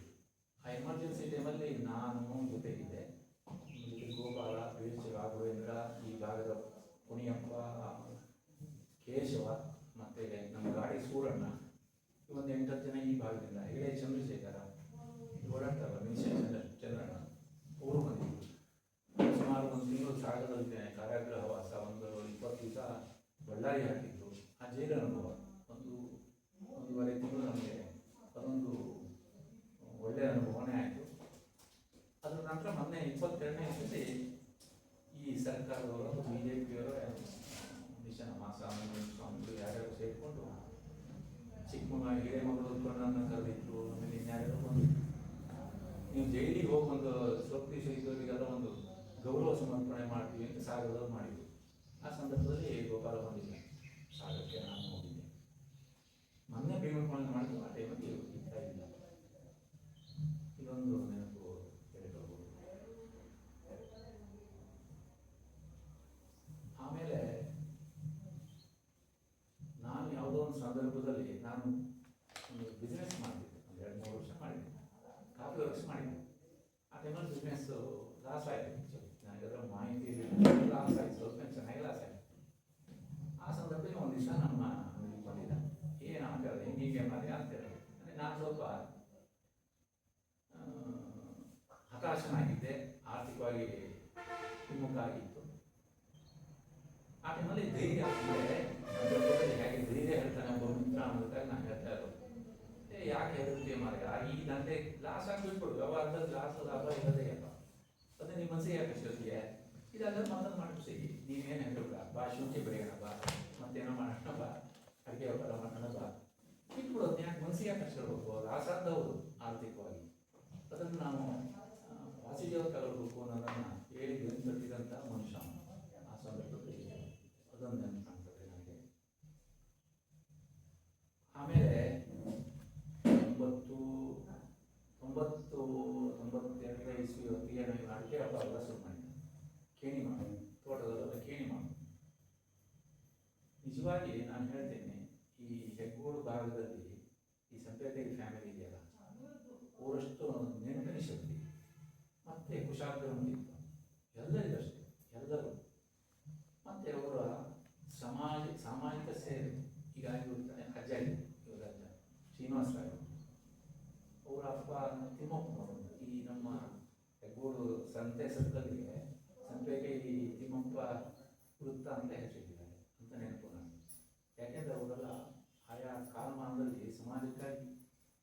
ಆ ಎಮರ್ಜೆನ್ಸಿ ಟೈಮಲ್ಲಿ ನಾನು ಜೊತೆಗಿದ್ದೆ. ಗೋಪಾಲ, BH ರಾಘವೇಂದ್ರ, ಈ ಭಾಗದ ಕುಣಿಯಪ್ಪ, ಕೇಶವ, ಮತ್ತು ನಮ್ಮ ಗಾಡಿ ಸೂರಣ್ಣ, ಒಂದು 8-10 ಜನ ಈ ಭಾಗದಿಂದ, ಇಳೆ ಚಂದ್ರಶೇಖರ ಓಡಾಡ್ತಾರಲ್ಲ ಚಂದ್ರಣ್ಣ, ಅವರು ಬಂದಿದ್ರು. ಸುಮಾರು 1 ತಿಂಗಳು ಸಾಗರದಲ್ಲಿ ಕಾರಾಗೃಹ ವಾಸ, ಒಂದು 20 ದಿವಸ ಬಳ್ಳಾರಿ ಹಾಕಿದ್ರು. ಆ ಜೈಲು ಅನುಭವ 1-1.5 ತಿಂಗಳು ನಮಗೆ ಅದೊಂದು ಒಳ್ಳೆಯ ಅನುಭವನೇ ಆಯಿತು. ಅದ್ರ ನಂತರ ಮೊನ್ನೆ 22ನೇ ಸತಿ ಈ ಸರ್ಕಾರದವರು BJPಯವರು ಮಿಷನ್ ಸ್ವಾಮಿಗಳು ಯಾರ್ಯಾರು ಸೇರಿಕೊಂಡು ಚಿಕ್ಕಮಗಳೂರು ಹಿರೇಮಗಳೂರು ಕೊಂಡನ್ನು ಕರೆದಿದ್ರು. ಆಮೇಲೆ ಇನ್ಯಾರ್ಯಾರು ಬಂದಿದ್ರು. ನೀವು ಜೈಲಿಗೆ ಹೋಗಿ ಒಂದು ಸ್ವಲ್ಪ ದಿವಸ ಇದ್ದವರಿಗೆಲ್ಲ ಒಂದು ಗೌರವ ಸಮರ್ಪಣೆ ಮಾಡ್ತೀವಿ ಅಂತ ಸಾಗರದವ್ರು ಮಾಡಿದ್ರು. ಆ ಸಂದರ್ಭದಲ್ಲಿ ಗೋಪಾಲ ಬಂದಿದ್ದೆ, ಸಾಗರಕ್ಕೆ ನಾನು ಹೋಗಿದ್ದೆ. ಮೊನ್ನೆ ಭೀಮಪ್ಪನ ಮಾಡಿದ್ರು. ಆ ಟೈಮಲ್ಲಿ ಇರ್ತಾ ಇಲ್ಲ. ಇದೊಂದು ನೆನಪು ಹೇಳ್ಕೊಳ್ಬೋದು. ಆಮೇಲೆ ನಾನು ಯಾವುದೋ ಒಂದು ಸಂದರ್ಭದಲ್ಲಿ ನಾನು ಒಂದು ಬಿಸ್ನೆಸ್ ಮಾಡಿದ್ದೆ, 2-3 ವರ್ಷ ಮಾಡಿದ್ದೆ, ಕಾಫಿ ವರ್ಕ್ಸ್ ಮಾಡಿದ್ದೆ. ಆ ಟೈಮಲ್ಲಿ ಬಿಸ್ನೆಸ್ ಲಾಸ್ ಆಯಿತು. ನನಗೆ ಅದರ ಮಾಹಿತಿ ಲಾಸ್ ಆಯಿತು, ಸ್ವಲ್ಪ ಚೆನ್ನಾಗಿ ಲಾಸ್ ಆಯಿತು. ಆ ಸಂದರ್ಭದಲ್ಲಿ ಒಂದು ದಿವಸ ನಮ್ಮ ಅಂಗಡಿಗೆ ಬಂದಿದ್ದ, ಏನು ಅಂತಾರೆ ಹೀಗೆ ಮಾಡಿ ಅಂತೇಳಿ. ನಾನು ಸ್ವಲ್ಪ ಹತಾಶನಾಗಿದ್ದೆ, ಆರ್ಥಿಕವಾಗಿ ವಿಮುಖ ಆಗಿತ್ತು. ಆ ಟೈಮಲ್ಲಿ ಧೈರ್ಯ ಅಂದರೆ ಹೇಗೆ ಧೈರ್ಯ ಹೇಳ್ತಾನೆ ಒಬ್ಬ ಮಿತ್ರ ಅನ್ನೋದಾಗ ನಾನು ಹೇಳ್ತಾ ಇರೋದು, ಯಾಕೆ ಹೆದರ್ತೀಯ ಮಾರ್ಗ, ಈ ದಂಧೆ ಲಾಸ್ ಆಗಿಬಿಟ್ಬಿಡು, ವ್ಯವಹಾರದಲ್ಲಿ ಲಾಸ್ ಲಾಭ ಇರೋದೇ ಅಲ್ಲ, ಅದೇ ನಿಮ್ಮ ಮನಸ್ಸಿಗೆ ಯಾಕೆ ಅಷ್ಟೊತ್ತಿಗೆ ಇದೆಲ್ಲ ಮಾತನ್ನು ಮಾಡಿಸಿ, ನೀವೇನು ಹೇಳ್ಬೇಡ ಬಾ, ಶುಂಠಿ ಬೆಳೆಯೋಣ ಬಾ, ಮತ್ತೇನೋ ಮಾಡೋಣ ಬಾ, ಅಡುಗೆ ವ್ಯಾಪಾರ ಮಾಡೋಣ ಬಾ, ಬಿಟ್ಬಿಡೋದು ಯಾಕೆ ಮನಸ್ಸಿಗೆ ಯಾಕೆ ಅಷ್ಟು ಹೇಳ್ಬೇಕು. ಲಾಸ್ ಆದವರು ಆರ್ಥಿಕವಾಗಿ ಅದನ್ನು ನಾವು ಪಾಸಿಟಿವ್ ತಗೊಳ್ಬೇಕು ಅನ್ನೋದನ್ನು ಹೇಳಿ ಬೆಂತಟ್ಟಿದಂಥ ಮನುಷ್ಯ ಆ ಸಂದರ್ಭದಲ್ಲಿ. ಅದೊಂದು ನೆನಪು ಕಾಣ್ತದೆ ನನಗೆ. ಆಮೇಲೆ 92 ಇಸ್ವಿ ಹೊತ್ತಿಗೆ ನಾವು ಅಡಿಕೆ ಹಬ್ಬ ಎಲ್ಲ ಶುರು ಮಾಡಿದ್ದೆ. ಕೇಣಿ ಮಾಡೋದು, ತೋಟದಲ್ಲೆಲ್ಲ ಕೇಣಿ ಮಾಡೋದು. ನಿಜವಾಗಿ ನಾನು ಹೇಳ್ತೇನೆ, ಈ ಹೆಗ್ಗೋಡು ಭಾಗದಲ್ಲಿ ಈ ಸಂಪೇಟೆಗೆ ಫ್ಯಾಮಿಲಿ ಇದೆಯಲ್ಲ, ಅವರಷ್ಟು ನೆನಪಿನ ಶಕ್ತಿ ಮತ್ತು ಕುಶಾಗ್ರ ಹೊಂದಿತ್ತು ಎಲ್ಲರಿಗಷ್ಟೇ, ಎಲ್ಲರೂ. ಮತ್ತು ಅವರ ಸಾಮಾಜಿಕ ಸೇವೆ. ಹೀಗಾಗಿ ಅಜ್ಜ ಇದೆ, ಇವರ ಅಜ್ಜ ಶ್ರೀನಿವಾಸ ರಾಯ್, ಅವರ ಅಪ್ಪ ತಿಮ್ಮಪ್ಪನವರು. ಈ ನಮ್ಮ ಹೆಗ್ಗೋಡು ಸಂತೆ ಸರ್ಕಲ್ಗೆ ಸಂಪೇಟೆ ಈ ತಿಮ್ಮಪ್ಪ ವೃತ್ತ ಅಂತ ಹೆಸರಿದ್ದಾರೆ ಅಂತ ನೆನಪು ನನಗೆ. ಯಾಕೆಂದರೆ ಅವರೆಲ್ಲ ಆಯಾ ಕಾಲಮಾನದಲ್ಲಿ ಸಮಾಜಕ್ಕಾಗಿ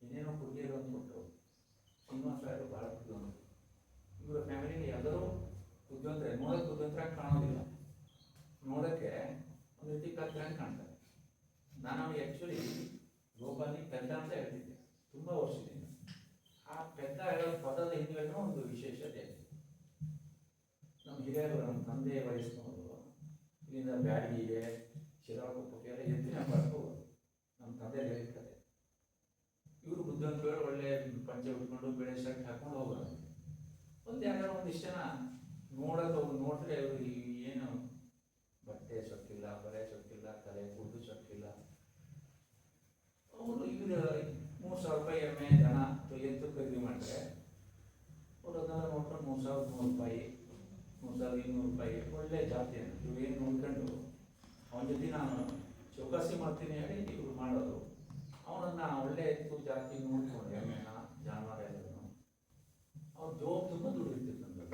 ಏನೇನೋ ಕೊಡುಗೆಗಳನ್ನು ಕೊಟ್ಟರು. ಶ್ರೀನಿವಾಸ ರಾಯರು ಭಾಳ ಬುದ್ಧಿವಂತರು. ಇವರ ಫ್ಯಾಮಿಲಿಗೆ ಎಲ್ಲರೂ ಬುದ್ಧಿವಂತರೆ, ನೋಡೋಕ್ಕೆ ಬುದ್ಧಿವಂತರಾಗಿ ಕಾಣೋದಿಲ್ಲ, ನೋಡೋಕ್ಕೆ ಒಂದು ರೀತಿ ಕತ್ತರಾಗಿ ಕಾಣ್ತಾರೆ. ನಾನು ಅವ್ರಿಗೆ ಆ್ಯಕ್ಚುಲಿ ಗೋಪಾಲಿಗೆ ಪೆದ್ದ ಅಂತ ಹೇಳ್ತಿದ್ದೆ ತುಂಬ ವರ್ಷದಿಂದ. ಆ ಪೆದ್ದ ಹೇಳೋ ಪದದ ಹಿಂದಿನ ಒಂದು ವಿಶೇಷತೆ ಇದೆ. ನಮ್ಮ ಹಿರಿಯರು, ನಮ್ಮ ತಂದೆ ವಯಸ್ಸಿನವರು ಇಲ್ಲಿಂದ ಬ್ಯಾಡಗಿಗೆ, ಶಿರಾಳಕೊಪ್ಪಕ್ಕೆ ಎಲ್ಲ ಎತ್ತಿನ ಬರ್ಕೋಬೋದು. ನಮ್ಮ ತಂದೆ ಹೇಳಿರ್ತಾರೆ. ಪಂಚೆ ಉಟ್ಕೊಂಡು ಬಿಳೆ ಶರ್ಟ್ ಹಾಕೊಂಡು ಹೋಗೋದು. ಒಂದು ಯಾರು ಒಂದಿಷ್ಟು ಜನ ನೋಡೋದು ನೋಡಿದ್ರೆ ಅವರು ಏನು ಬಟ್ಟೆ ಸೊಕ್ಕಿಲ್ಲ, ಬರೆ ಸೊಕ್ಕಿಲ್ಲ, ತಲೆ ಕೂದಲು ಸೊಕ್ಕಿಲ್ಲ, ಅವರು ಈಗ 3,000 ರೂಪಾಯಿ ಎಮ್ಮೆ ದನ ಎತ್ತು ಖರೀದಿ ಮಾಡಿದ್ರೆ ಅವ್ರು ಅದನ್ನೆಲ್ಲ ನೋಡ್ಕೊಂಡು 3,100 ರೂಪಾಯಿ, 3,200 ರೂಪಾಯಿ ಒಳ್ಳೆ ಜಾತಿ ಅಂತ ಇವೇನು ನೋಡ್ಕೊಂಡು ಅವನ ಜೊತೆ ನಾನು ಚೌಕಾಸಿ ಮಾಡ್ತೀನಿ ಹೇಳಿ ಇವ್ರು ಮಾಡೋದು. ಅವನನ್ನು ಒಳ್ಳೆ ಎತ್ತು ಜಾತಿ ನೋಡ್ಕೊಂಡು ಎಮ್ಮೆನ ಜಾನುವಾರು ಎಲ್ಲರೂ ಅವ್ರ ಜೋಬ್ ತುಂಬ ದುಡ್ಡು ಇರ್ತಿತ್ತು ನಮ್ಗೆ.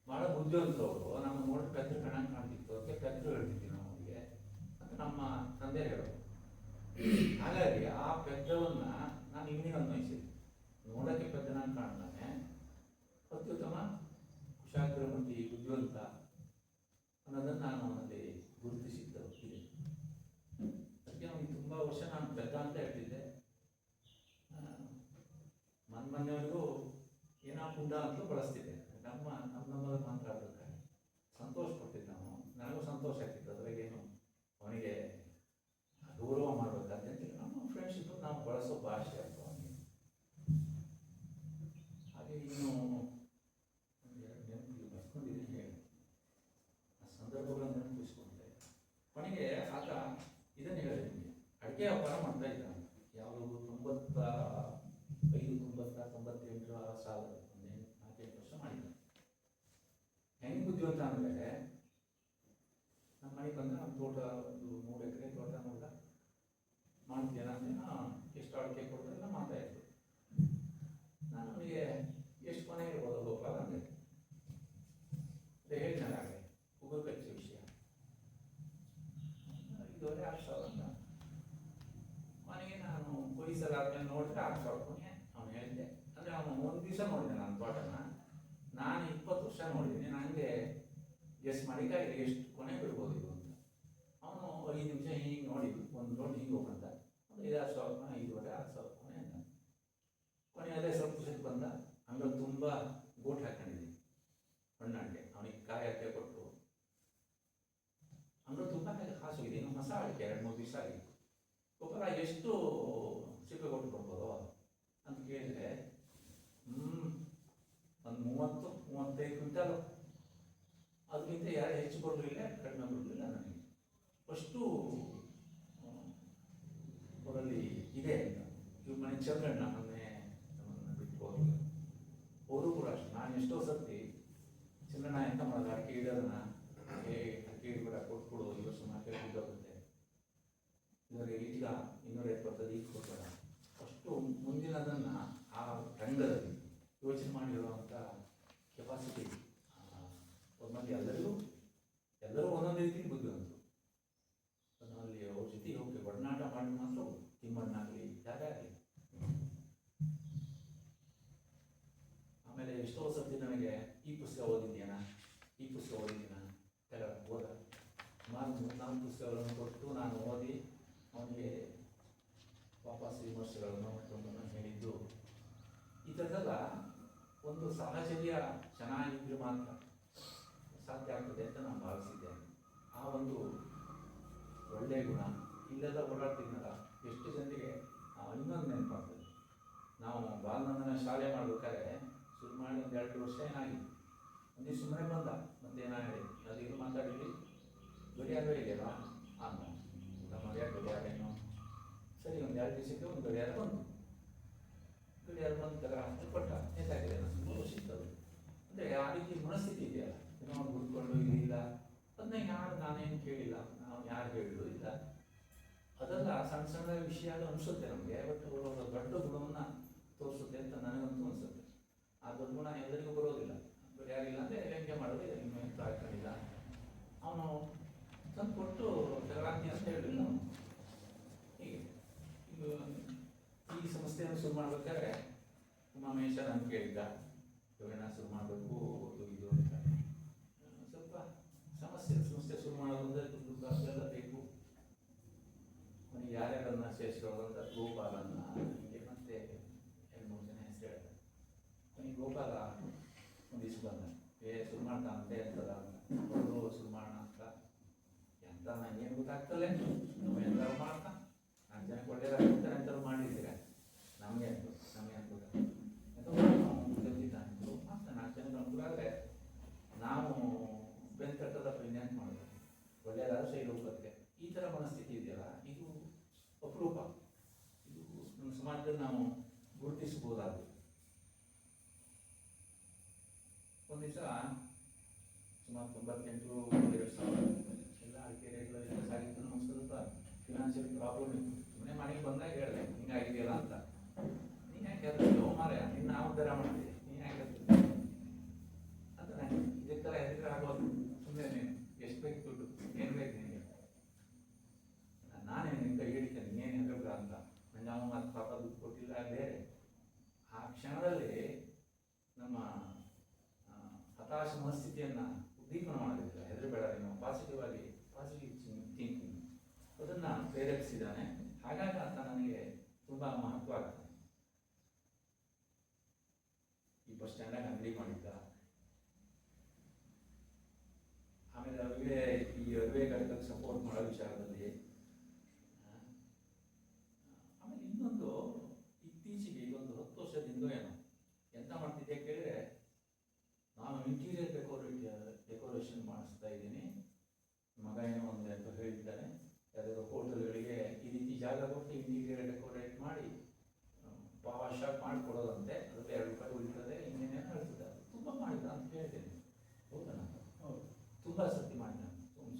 ಭಾಳ ಬುದ್ಧಿವಂತರು ಅವರು. ನಮ್ಮ ನೋಡಿ ಪೆದ್ರು ಕಣಂಗೆ ಕಾಣ್ತಿತ್ತು, ಅದಕ್ಕೆ ಪೆದ್ರು ಹೇಳ್ತಿದ್ವಿ ನಾವು ಅವರಿಗೆ ಅಂತ ನಮ್ಮ ತಂದೆ ಹೇಳೋದು. ಹಾಗಾಗಿ ಆ ಪೆದ್ದವನ್ನ ನಾನು ಇವನಿಗೆ ಅನ್ವಯಿಸಿದ್ದೆ. ನೋಡೋಕ್ಕೆ ಪೆದ್ದನಾಗಿ ಕಾಣ್ತಾನೆ, ಅತ್ಯುತ್ತಮ ಕುಶಾಗ್ರಮತಿ, ಬುದ್ಧಿವಂತ ಅನ್ನೋದನ್ನು ನಾನು ಅವನಲ್ಲಿ ಗುರುತಿಸಿದ್ದು ಇದೆ. ಅದಕ್ಕೆ ಅವನಿಗೆ ತುಂಬ ವರ್ಷ ನಾನು ಪೆದ್ದ ಅಂತ ಹೇಳ್ತಿದ್ದೆ. ಮೊನ್ನೆವರೆಗೂ ಏನೋ ಪುಂಡ ಅಂತಲೂ ಬಳಸ್ತಿದ್ದೆ. ನಮ್ಮಲ್ಲಿ ಮಾತಾಡ್ಬೇಕಾದ್ರೆ ಸಂತೋಷ ಪಡ್ತಿದ್ದೆ ನಾವು. ನನಗೂ ಸಂತೋಷ ಆಗ್ತಿತ್ತು. ಅದ್ರಾಗೇನು ಅವನಿಗೆ ಗೌರವ ಮಾಡಬೇಕಂತ ನಮ್ಮ ಫ್ರೆಂಡ್ಶಿಪ್ ನಾವು ಬಳಸೋ ಭಾಷೆ ಅಂತ ಅವನಿಗೆ. ಹಾಗೆ ಇನ್ನು ನೆನಪು ಬರ್ಕೊಂಡಿದ್ದೀನಿ ಹೇಳಿ ಆ ಸಂದರ್ಭಗಳನ್ನು ನೆನಪಿಸ್ಕೊಂಡೆ. ಕೊನೆಗೆ ಆತ ಇದನ್ನು ಹೇಳಿದೆ ನಿಮಗೆ, ಅಡುಗೆ ವ್ಯಾಪಾರ ಮಾಡ್ತಾ ಇದ್ದ. ಯಾವುದು 98 ಸಾಲದ 4-5 ವರ್ಷ ಮಾಡಿದ್ದ. ಹೆಂಗೆ ಬುದ್ಧಿವಂತ ಅಂದರೆ ನಮ್ಮ ಮನೆಗೆ ಬಂದರೆ ನಮ್ಮ ತೋಟ ಒಂದು 3 ಎಕರೆ ತೋಟ ನೋಡ್ದ ಮಾಡ್ತೀನ ಅಂದರೆ ಎಷ್ಟು ಅಡಿಕೆ ಕೊಡ್ತಾರೆಲ್ಲ ಮಾತಾಯಿತು. ನಾನು ಅವನಿಗೆ ಎಷ್ಟು ಮನೆ ಇರ್ಬೋದು ಗೋಪಾಲ ಅಂದರೆ ಹೇಳಿದ್ನಲ್ಲ ಹಾಗೆ ಉಗುರು ಕಚ್ಚಿ ವಿಷಯ 5,500 ಅಂತ. ಅವನಿಗೆ ನಾನು ಕೊಯ್ಸಲಾದ್ಮೇಲೆ ನೋಡಿದ್ರೆ 6,000 ಕೊನೆ ಅವನು ಹೇಳಿದ್ದೆ. ಅಂದರೆ ಅವನು ಒಂದು ದಿವಸ ನೋಡಿದೆ ನನ್ನ ತೋಟನ, ನಾನು 20 ವರ್ಷ ನೋಡಿದ್ದೀನಿ. ನನಗೆ ಗೆಸ್ ಮಾಡಿಕಾಗಿ ಎಷ್ಟು ಕೊನೆ ಬಿಡ್ಬೋದು ಇದು ಅಂತ. ಅವನು 5 ನಿಮಿಷ ಹಿಂಗೆ ನೋಡಿ ಒಂದು ರೋಡ್ ಹಿಂಗೆ ಹೋಗಂತ ಒಂದು 5,000 ಕೊನೆ, 5,500-6,000 ಕೊನೆ ಅಂತ. ಕೊನೆ ಅದೇ ಸ್ವಲ್ಪ ದಿವಸಕ್ಕೆ ಬಂದ. ಹಂಗೆ ತುಂಬ ಗೋಟ್ ಹಾಕೊಂಡಿದ್ದೀನಿ ಹಣ್ಣಾಡಿಕೆ. ಅವನಿಗೆ ಕಾಯಿ ಅಡಿಕೆ ಕೊಟ್ಟು ಹಂಗೆ ತುಂಬ ಹಾಸೋಗಿದೆ. ಇನ್ನು ಹೊಸ ಅಡಿಕೆ 2-3 ದಿವಸ ಆಗಿತ್ತು. ಗೊಬ್ಬರ ಎಷ್ಟು ಸಿಪ್ಪೆ ಕೊಟ್ಟು ಕೊಡ್ಬೋದು ಅಂತ ಕೇಳಿದರೆ ಒಂದು 30-35 ಕ್ವಿಂಟಲ್. ಅದಕ್ಕಿಂತ ಯಾರು ಹೆಚ್ಚು ಬರಲಿಲ್ಲ, ಕಡಿಮೆ ಬರಲಿಲ್ಲ. ನನಗೆ ಅಷ್ಟು ಅವರಲ್ಲಿ ಇದೆ ಅಂತ. ಇವ್ರ ಮನೆ ಚಂದ್ರಣ್ಣ ಮೊನ್ನೆ ನಮ್ಮನ್ನು ಬಿಟ್ಟು ಹೋಗಿಲ್ಲ. ಅವರು ಕೂಡ ಅಷ್ಟು. ನಾನು ಎಷ್ಟೋ ಸರ್ತಿ ಚಂದ್ರಣ್ಣ ಎಂತ ಮಾಡೋದು, ಅಡಿಕೆ ಇಡೋದನ್ನ ಅಡಿಕೆ ಕೂಡ ಕೊಟ್ಬಿಡು, ಈ ವರ್ಷ ಮಾರ್ಕೆಟ್ ಇದ್ದೋಗುತ್ತೆ, ಇವರಿಗೆ ಈಗ 270 ಈಗ ಕೊಡ್ಬೇಡ, ಅಷ್ಟು ಮುಂದಿನದನ್ನು ಆ ರಂಗದಲ್ಲಿ ಯೋಚನೆ ಮಾಡಿರುವಂಥ ಕೆಪಾಸಿಟಿ ನಮ್ಮಲ್ಲಿ ಎಲ್ಲರೂ ಒಂದೊಂದು ರೀತಿ ಬುದ್ಧಿವಂತರು. ನಮ್ಮಲ್ಲಿ ಅವ್ರ ಜೊತೆ ಹೋಗಿ ಒಡನಾಟ ಮಾಡಿ ಮಾತ್ರ ತಿಮ್ಮಣ್ಣಾಗಲಿ ಯಾರೇ ಆಗಲಿ. ಆಮೇಲೆ ಎಷ್ಟೋ ಸರ್ತಿ ನನಗೆ ಈ ಪುಸ್ತಕ ಓದಿದ್ಯಾನ ಓದ ಸುಮಾರು 3-4 ಪುಸ್ತಕಗಳನ್ನು ಕೊಟ್ಟು ನಾನು ಓದಿ ಅವನಿಗೆ ವಾಪಸ್ ವಿಮರ್ಶೆಗಳನ್ನು ಮತ್ತೊಂದನ್ನು ಹೇಳಿದ್ದು. ಈ ಥರದೆಲ್ಲ ಒಂದು ಸಾಹಚರ್ಯ ಚೆನ್ನಾಗಿದ್ರೆ ಮಾತ್ರ ಸಾಧ್ಯ ಆಗ್ತದೆ ಅಂತ ನಾನು ಭಾವಿಸಿದ್ದೇನೆ. ಆ ಒಂದು ಒಳ್ಳೆಯ ಗುಣ ಇಲ್ಲೆಲ್ಲ ಓಡಾಡ್ತಿದ್ನಲ್ಲ, ಎಷ್ಟು ಜನರಿಗೆ ಇನ್ನೊಂದು ನೆನಪಾಗ್ತದೆ. ನಾವು ಬಾಲನಂದನ ಶಾಲೆ ಮಾಡ್ಬೇಕಾದ್ರೆ ಶುರು ಮಾಡಿ 1-2 ವರ್ಷ ಏನಾಗಿತ್ತು. ಒಂದೇ ಸುಮ್ಮನೆ ಬಂದ, ಮತ್ತೇನಾಗಲಿ ಅದಿರು ಮಾತಾಡಿದ್ವಿ, ಗಡಿಯಾರ ಇದೆಯಲ್ಲ ಅಂದ. ನಮ್ಮ ಗಡಿಯಾರ ಏನು ಸರಿ, 1-2 ದಿವಸಕ್ಕೆ ಒಂದು ಗಡಿಯಾರ ಬಂತು. ಗಡಿಯಾರ ಬಂದಾಗ ಕೊಟ್ಟ ನೇತಾಗಿದೆ. ನಾನು 3 ವರ್ಷ ಇತ್ತದು. ಅಂದರೆ ಆ ರೀತಿ ಮನಸ್ಥಿತಿ ಇದೆಯಲ್ಲ, ನಾವು ಹುಡ್ಕೊಂಡು ಇಲ್ಲ, ಅದನ್ನ ಯಾರು ನಾನೇನು ಕೇಳಿಲ್ಲ, ನಾವು ಯಾರು ಹೇಳಿದ್ರು ಇಲ್ಲ. ಅದೆಲ್ಲ ಸಣ್ಣ ಸಣ್ಣ ವಿಷಯ ಅನಿಸುತ್ತೆ ನಮಗೆ, ಬಟ್ ಅವರು ದೊಡ್ಡ ಗುಣವನ್ನು ತೋರಿಸುತ್ತೆ ಅಂತ ನನಗಂತೂ ಅನಿಸುತ್ತೆ. ಆ ದೊಡ್ಡ ಗುಣ ಎಲ್ಲರಿಗೂ ಬರೋದಿಲ್ಲ. ಯಾರಿಲ್ಲ ಅಂದರೆ ವ್ಯಂಗ್ಯ ಮಾಡೋದು, ನಿಮ್ಮ ಹಾಕೊಂಡಿಲ್ಲ ಅವನು ತಂದು ಕೊಟ್ಟು ಸಂಕ್ರಾಂತಿ ಅಂತ ಹೇಳಿಲ್ಲ. ಅವನು ಹೀಗೆ ಈ ಸಂಸ್ಥೆಯನ್ನು ಶುರು ಮಾಡ್ಬೇಕಾದ್ರೆ ಉಮಾಮೇಶ ನಾನು ಕೇಳಿದ್ದ, ಇವೇನ ಶುರು ಮಾಡಬೇಕು ಇದು ಅಂತ. ಸ್ವಲ್ಪ ಸಂಸ್ಥೆ ಶುರು ಮಾಡೋದು ಅಂದರೆ ದುಡ್ಡು ಎಲ್ಲ ಬೇಕು. ಅವನಿಗೆ ಯಾರ್ಯಾರನ್ನ ಸೇರಿಸ್ಕೊಳ್ಳೋದು ಅಂತ ಗೋಪಾಲನ್ನ ಹೀಗೆ ಮತ್ತೆ 2-3 ಜನ ಹೆಸರು ಹೇಳ್ತಾರೆ. ಅವನಿಗೆ ಗೋಪಾಲ ಒಂದು ದಿವಸ ಬಂದ, ಶುರು ಮಾಡ್ತಾನಂತೆ ಅಂತದ ಅವರು ಶುರು ಮಾಡೋಣ ಅಂತ. ಎಂತ ನನಗೇನು ಗೊತ್ತಾಗ್ತಲ್ಲ, ಎಲ್ಲರೂ ಮಾಡ್ತಾ 4 ಜನಕ್ಕೆ ಒಳ್ಳೆಯದಾಗ್ತಾರೆ ಅಂತಲೂ ಮಾಡಿದ್ದೀರ, ನಮಗೆ ಅಂತ ನಾವು ಗುರುತಿಸಬಹುದಾದ್ರು. ಒಂದು ದಿವಸ ಸುಮಾರು 98,000 ಎಲ್ಲ ಅಡಿಕೆ ರೇಟ್ಗಳೆಲ್ಲ ಸಾಗಿತ್ತು. ನಮಗೆ ಸ್ವಲ್ಪ ಫಿನಾನ್ಷಿಯಲ್ ಪ್ರಾಬ್ಲಮ್ ಇತ್ತು. ಸುಮ್ಮನೆ ಮನೆಗೆ ಬಂದಾಗ ಹೇಳಿದೆ ಹಿಂಗಾಗಿದೆಯಲ್ಲ ಅಂತ. ನೀನು ಯಾಕೆ ಹೇಳ್ತಿದ್ದೆ ಮಾರಾಯ, ನಿನ್ನ ನಾವು ಉದ್ಧಾರ ಮಾಡ್ತೀವಿ, ನೀನು ಯಾಕೆ ಹೇಳ್ತಿದ್ದೆ ಅಂತ ನಾನು ಇದಕ್ಕೆಲ್ಲ ಹೆದರಿಕೆ ಆಗೋದು. ಸುಮ್ಮನೆ ನೀನು ಎಷ್ಟು ಬೇಕು ದುಡ್ಡು, ಏನು ಬೇಕು ನಿನಗೆ, ನಾನೇ ನಿನ್ನ ಕೈ ಹಿಡಿತೇನೆ, ನೀನು ಹೆದರ್ಬೇಡ ಅಂತ. ನನಗೆ ಅವನು ಮತ್ತು ಪಾಪ ದುಡ್ಡು ಕೊಟ್ಟಿಲ್ಲ ಬೇರೆ. ಆ ಕ್ಷಣದಲ್ಲಿ ನಮ್ಮ ಹತಾಶ ಮನಸ್ಥಿತಿಯನ್ನು ಉದ್ದೀಪನ ಮಾಡೋದಿಲ್ಲ. ಹೆದರಬೇಡ, ನೀವು ಪಾಸಿಟಿವ್ ಆಗಿ ಪಾಸಿಟಿವ್ ಥಿಂಕಿಂಗ್ ಅದನ್ನು ಪ್ರೇರೇಪಿಸಿದ್ದಾನೆ. ಹಾಗಾಗಿ ಆತ ನನಗೆ ತುಂಬ ಮಹತ್ವ ಆಗ್ತಾನೆ. ಈ ಬಸ್ ಸ್ಟ್ಯಾಂಡಾಗ ಅಂಗಡಿ ಮಾಡಿದ್ದ. ಆಮೇಲೆ ಈ ಅರಿವೆಗಳಿಗೆ ಸಪೋರ್ಟ್ ಮಾಡೋ ವಿಚಾರದಲ್ಲಿ. ಆಮೇಲೆ ಇನ್ನೊಂದು ಇತ್ತೀಚೆಗೆ ಇದೊಂದು 10 ವರ್ಷದಿಂದ ಏನೋ ಎಂತ ಮಾಡ್ತಿದ್ದೆ ಕೇಳಿದ್ರೆ, ನಾನು ಇಂಟೀರಿಯರ್ ಡೆಕೋರೇಷನ್ ಮಾಡಿಸ್ತಾ ಇದ್ದೀನಿ. ಮಗ ಏನೋ ಒಂದು ಅಂತ ಹೇಳಿದ್ದಾನೆ, ಯಾವುದಾದ್ರು ಹೋಟೆಲ್ಗಳಿಗೆ ಈ ರೀತಿ ಜಾಗ ಕೊಟ್ಟು ಇಂಟೀರಿಯರ್ ಡೆಕೋರೇಟ್ ಮಾಡಿ ಪಾಶಾಗಿ ಮಾಡಿಕೊಡೋದಂತೆ. ಅದಕ್ಕೆ ₹2 ಉಳಿತದೆ, ಇನ್ನೇನೇನು ಹೇಳ್ತಿದ್ದಾರೆ. ತುಂಬ ಮಾಡಿದ ಅಂತ ಹೇಳ್ತೇನೆ. ಹೌದಾ? ಹೌದು, ತುಂಬ ಸರ್ತಿ ಮಾಡಿದ.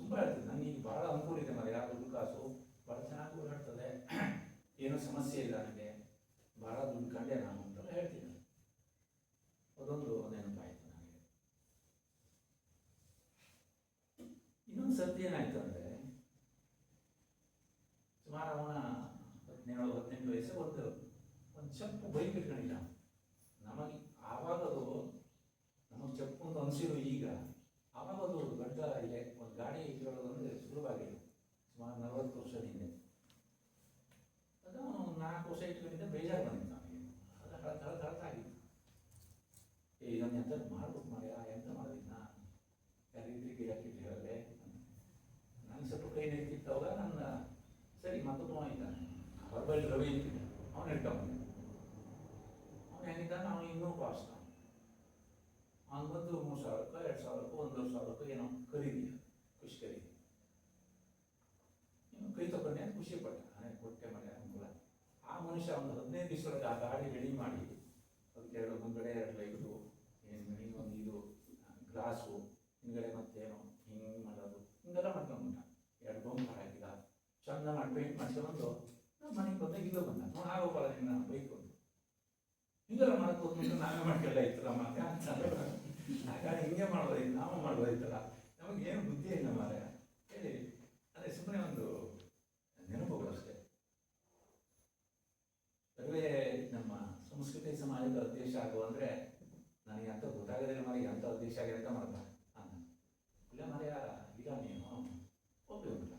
ತುಂಬ ಹೇಳ್ತೀನಿ, ನನಗೆ ಈಗ ಭಾಳ ಅನುಕೂಲ ಇದೆ ಮರ. ಯಾವ ದುಡ್ಡು ಕಾಸು ಭಾಳ ಚೆನ್ನಾಗಿ ಓಡಾಡ್ತದೆ, ಏನೂ ಸಮಸ್ಯೆ ಇಲ್ಲ ನನಗೆ, ಭಾಳ ದುಡ್ಡು ಕಂಡೆ ನಾನು ಅಂತೆಲ್ಲ ಹೇಳ್ತೀನಿ. ಅದೊಂದು ನೆನಪಾಯಿತು ನನಗೆ. ಇನ್ನೊಂದು ಸರ್ತಿ ಏನಾಯ್ತು ಅಂದರೆ, ಸುಮಾರು ಅವನ 17-18 ವಯಸ್ಸು. ಒಂದು ಚಪ್ಪು ಬೈಕ್ ಇಟ್ಕೊಂಡಿಲ್ಲ. ನಮಗೆ ಆವಾಗದು ನಮಗೆ ಚಪ್ಪು ಅಂತ ಅನಿಸಿದ್ರು. ಈಗ ಆವಾಗದು ದೊಡ್ಡ ಇದೆ ಒಂದು ಗಾಡಿ ಇಟ್ಕೊಳ್ಳೋದಂದ್ರೆ ಸುಲಭವಾಗಿಲ್ಲ. ಸುಮಾರು 40 ವರ್ಷದ ಹಿಂದೆ ಅದು 4 ವರ್ಷ ಇಟ್ಕೊಂಡಿದ್ದೆ. ಬೇಜಾರು ಬಂದಿತ್ತು ನನಗೆ. ಅದು ಹಳತಾಗಿತ್ತು. ಇದನ್ನು ಎಂತ ಮಾಡ್ಬಿಟ್ಟು ಮಾಡ್ಯ, ಎಂತ ಮಾಡೋದಿಲ್ಲ, ಯಾರಿದ್ರಿ ಗಿಡಕ್ಕಿಟ್ಟು ಹೇಳದೆ. ನನಗೆ ಸ್ವಲ್ಪ ಕೈ ನಿಂತಿತ್ತವಾಗ ನನ್ನ ಸರಿ ಮತ್ತೊಬ್ಬ ಇದ್ದಾನೆ, ಹೊರಬಳ್ಳಿ ರವಿ ಅಂತಿದ್ದ, ಅವನು ಇಟ್ಕೊಂಬಂದ. ಅವನು ಹೆಂಗಿದ್ದಾನೆ, ಅವನು ಇನ್ನೂ ಫಾಸ್ಟ್. ಅವನು ಬಂದು 3,000ಕ್ಕೋ 2,000ಕ್ಕೋ 1,50,000ಕ್ಕೋ ಏನೋ ಖರೀದಿ, ಖುಷಿ ಖರೀದಿ. ಇನ್ನು ಕೈ ತಗೊಂಡೆ ಅಂತ ಖುಷಿ ಪಟ್ಟ. ನನಗೆ ಕೊಟ್ಟೆ ಮನೆ ಅನುಕೂಲ. ಆ ಮನುಷ್ಯ ಒಂದು 15 ದಿವಸದೊಳಗೆ ಆ ಗಾಡಿ ರೆಡಿ ಮಾಡಿ, ಅದಕ್ಕೆ ಮುಂದ್ಗಡೆ 2 ಲೈಟು, ಒಂದು ಇದು ಗ್ಲಾಸು, ಹಿಂದ್ಗಡೆ ಮತ್ತೇನೋ ಹಿಂಗೆ ಮಾಡೋದು, ಹಿಂಗೆಲ್ಲ ಮಾಡ್ಕೊಂಡ್ಬಿಟ್ಟ. 2 ಬೊಂಬ್ ಹಾಕಿದ, ಚಂದ ಮಾಡಿ ಪೇಂಟ್ ಮಾಡ್ಸ್ಕೊಂಡು ನಮ್ಮ ಮನೆಗೆ ಬಂದಾಗ ಇದು ಬಂದ. ನೋಡಿ ಆಗೋಲ್ಲ ನಿನ್ನ ಬೈಕ್ ಒಂದು ಹಿಂಗೆಲ್ಲ ಮಾಡ್ಕೋದು, ನಾವೇ ಮಾಡ್ಕೊಳ್ಳ ಇತ್ತಲ್ಲ ಮತ್ತೆ ಅಂತ. ಹಾಗಾಗಿ ಹಿಂಗೆ ಮಾಡೋದೈತೆ, ನಾವು ಮಾಡೋದೈತಲ್ಲ, ನಮಗೇನು ಬುದ್ಧಿ ಇಲ್ಲ ಮಾರ ಹೇಳಿ. ಅದೇ ಸುಮ್ಮನೆ ಒಂದು ನೆನಪುಗಳು ಅಷ್ಟೇ. ಅದುವೇ ನಮ್ಮ ಸಂಸ್ಕೃತಿ ಸಮಾಜದ ಉದ್ದೇಶ ಆಗುವ ಅಂದರೆ ನನಗೆ ಅಂತ ಗೊತ್ತಾಗದಿಲ್ಲ ಮರಿ ಅಂಥ ಉದ್ದೇಶ ಆಗಿದೆ ಅಂತ ಮಾಡ್ದ ಅನ್ನ ಇಲ್ಲ ಮರೆಯ ಇಲ್ಲ ನೀನು ಹೋಗ್ಬೇಕಿಲ್ಲ.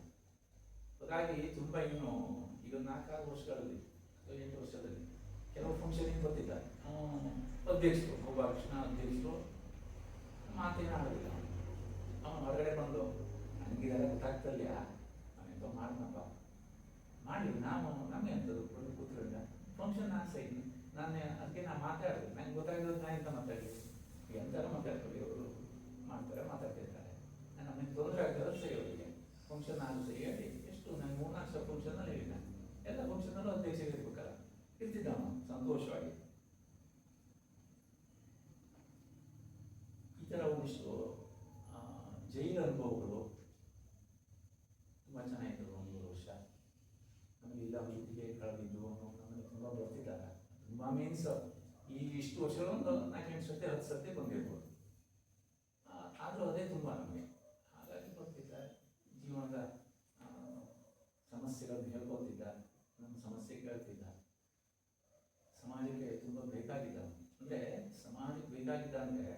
ಹಾಗಾಗಿ ತುಂಬ ಇನ್ನು ಈಗ 4-6 ವರ್ಷಗಳಲ್ಲಿ 8 ವರ್ಷದಲ್ಲಿ ಕೆಲವು ಫಂಕ್ಷನಿಗೆ ಬರ್ತಿದ್ದ ಅಧ್ಯಕ್ಷರು, ಒಬ್ಬ ಕೃಷ್ಣ ಅಧ್ಯಕ್ಷರು ಮಾತೇನು ಆಡೋದಿಲ್ಲ. ಅವನು ಹೊರಗಡೆ ಬಂದು ನನಗಿದೆಲ್ಲ ಗೊತ್ತಾಗ್ತಲ್ಲ, ನಾನೆಂತೋ ಮಾಡ್ನಪ್ಪ ಮಾಡಲಿ, ನಾವು ನಮಗೆ ಅಂತದ್ದು ಕೂತ್ಕೊಂಡ ಫಂಕ್ಷನ್ ನಾನು ಸೈಡ್ ನಾನು ಅದಕ್ಕೆ ನಾನು ಮಾತಾಡಿದೆ. ನನಗೆ ಗೊತ್ತಾಗಿರೋದು ನಾನು ಎಂತ ಮಾತಾಡಲಿ, ಎಂತೆಲ್ಲ ಮಾತಾಡ್ಕೊಳ್ಳಿ, ಅವರು ಮಾಡ್ತಾರೆ ಮಾತಾಡ್ತಿರ್ತಾರೆ. ನಮಗೆ ತೊಂದರೆ ಆಗ್ತದೆ ಸೈ ಅವರಿಗೆ ಫಂಕ್ಷನ್ ನಾನು ಸೈ ಹೇಳಿ ಎಷ್ಟು ನಾನು 3-4 ಫಂಕ್ಷನಲ್ಲಿ ಹೇಳಿದ್ದೆ. ಎಲ್ಲ ಫಂಕ್ಷನಲ್ಲೂ ಅಧ್ಯಕ್ಷ ಇರ್ಬೇಕಲ್ಲ, ಇರ್ತಿದ್ದ ಅವನು ಸಂತೋಷವಾಗಿ. ಈ ಥರ ಒಂದಿಷ್ಟು ಜೈಲು ಅನುಭವಗಳು ತುಂಬ ಚೆನ್ನಾಗಿತ್ತು. 1-3 ವರ್ಷ ನಮಗೆಲ್ಲ ಮಿತಿಗೆ ಕಳೆದಿದ್ದು ನಮಗೆ ತುಂಬ ಬರ್ತಿದ್ದಾರೆ. ತುಂಬ ಮೀನ್ಸ್ ಈ ಇಷ್ಟು ವರ್ಷಗಳೊಂದು 4-8 ಸತಿ 10 ಸತಿ ಬಂದಿರ್ಬೋದು. ಆದರೂ ಅದೇ ತುಂಬ ನಮಗೆ. ಹಾಗಾಗಿ ಬರ್ತಿದ್ದಾರೆ ಜೀವನದ ಸಮಸ್ಯೆಗಳನ್ನು ಹೇಳ್ಕೊತಿದ್ದ, ನಮ್ಮ ಸಮಸ್ಯೆ ಕೇಳ್ತಿದ್ದ. ಸಮಾಜಕ್ಕೆ ತುಂಬ ಬೇಕಾಗಿದ್ದ. ಅಂದರೆ ಸಮಾಜಕ್ಕೆ ಬೇಕಾಗಿದ್ದ ಅಂದರೆ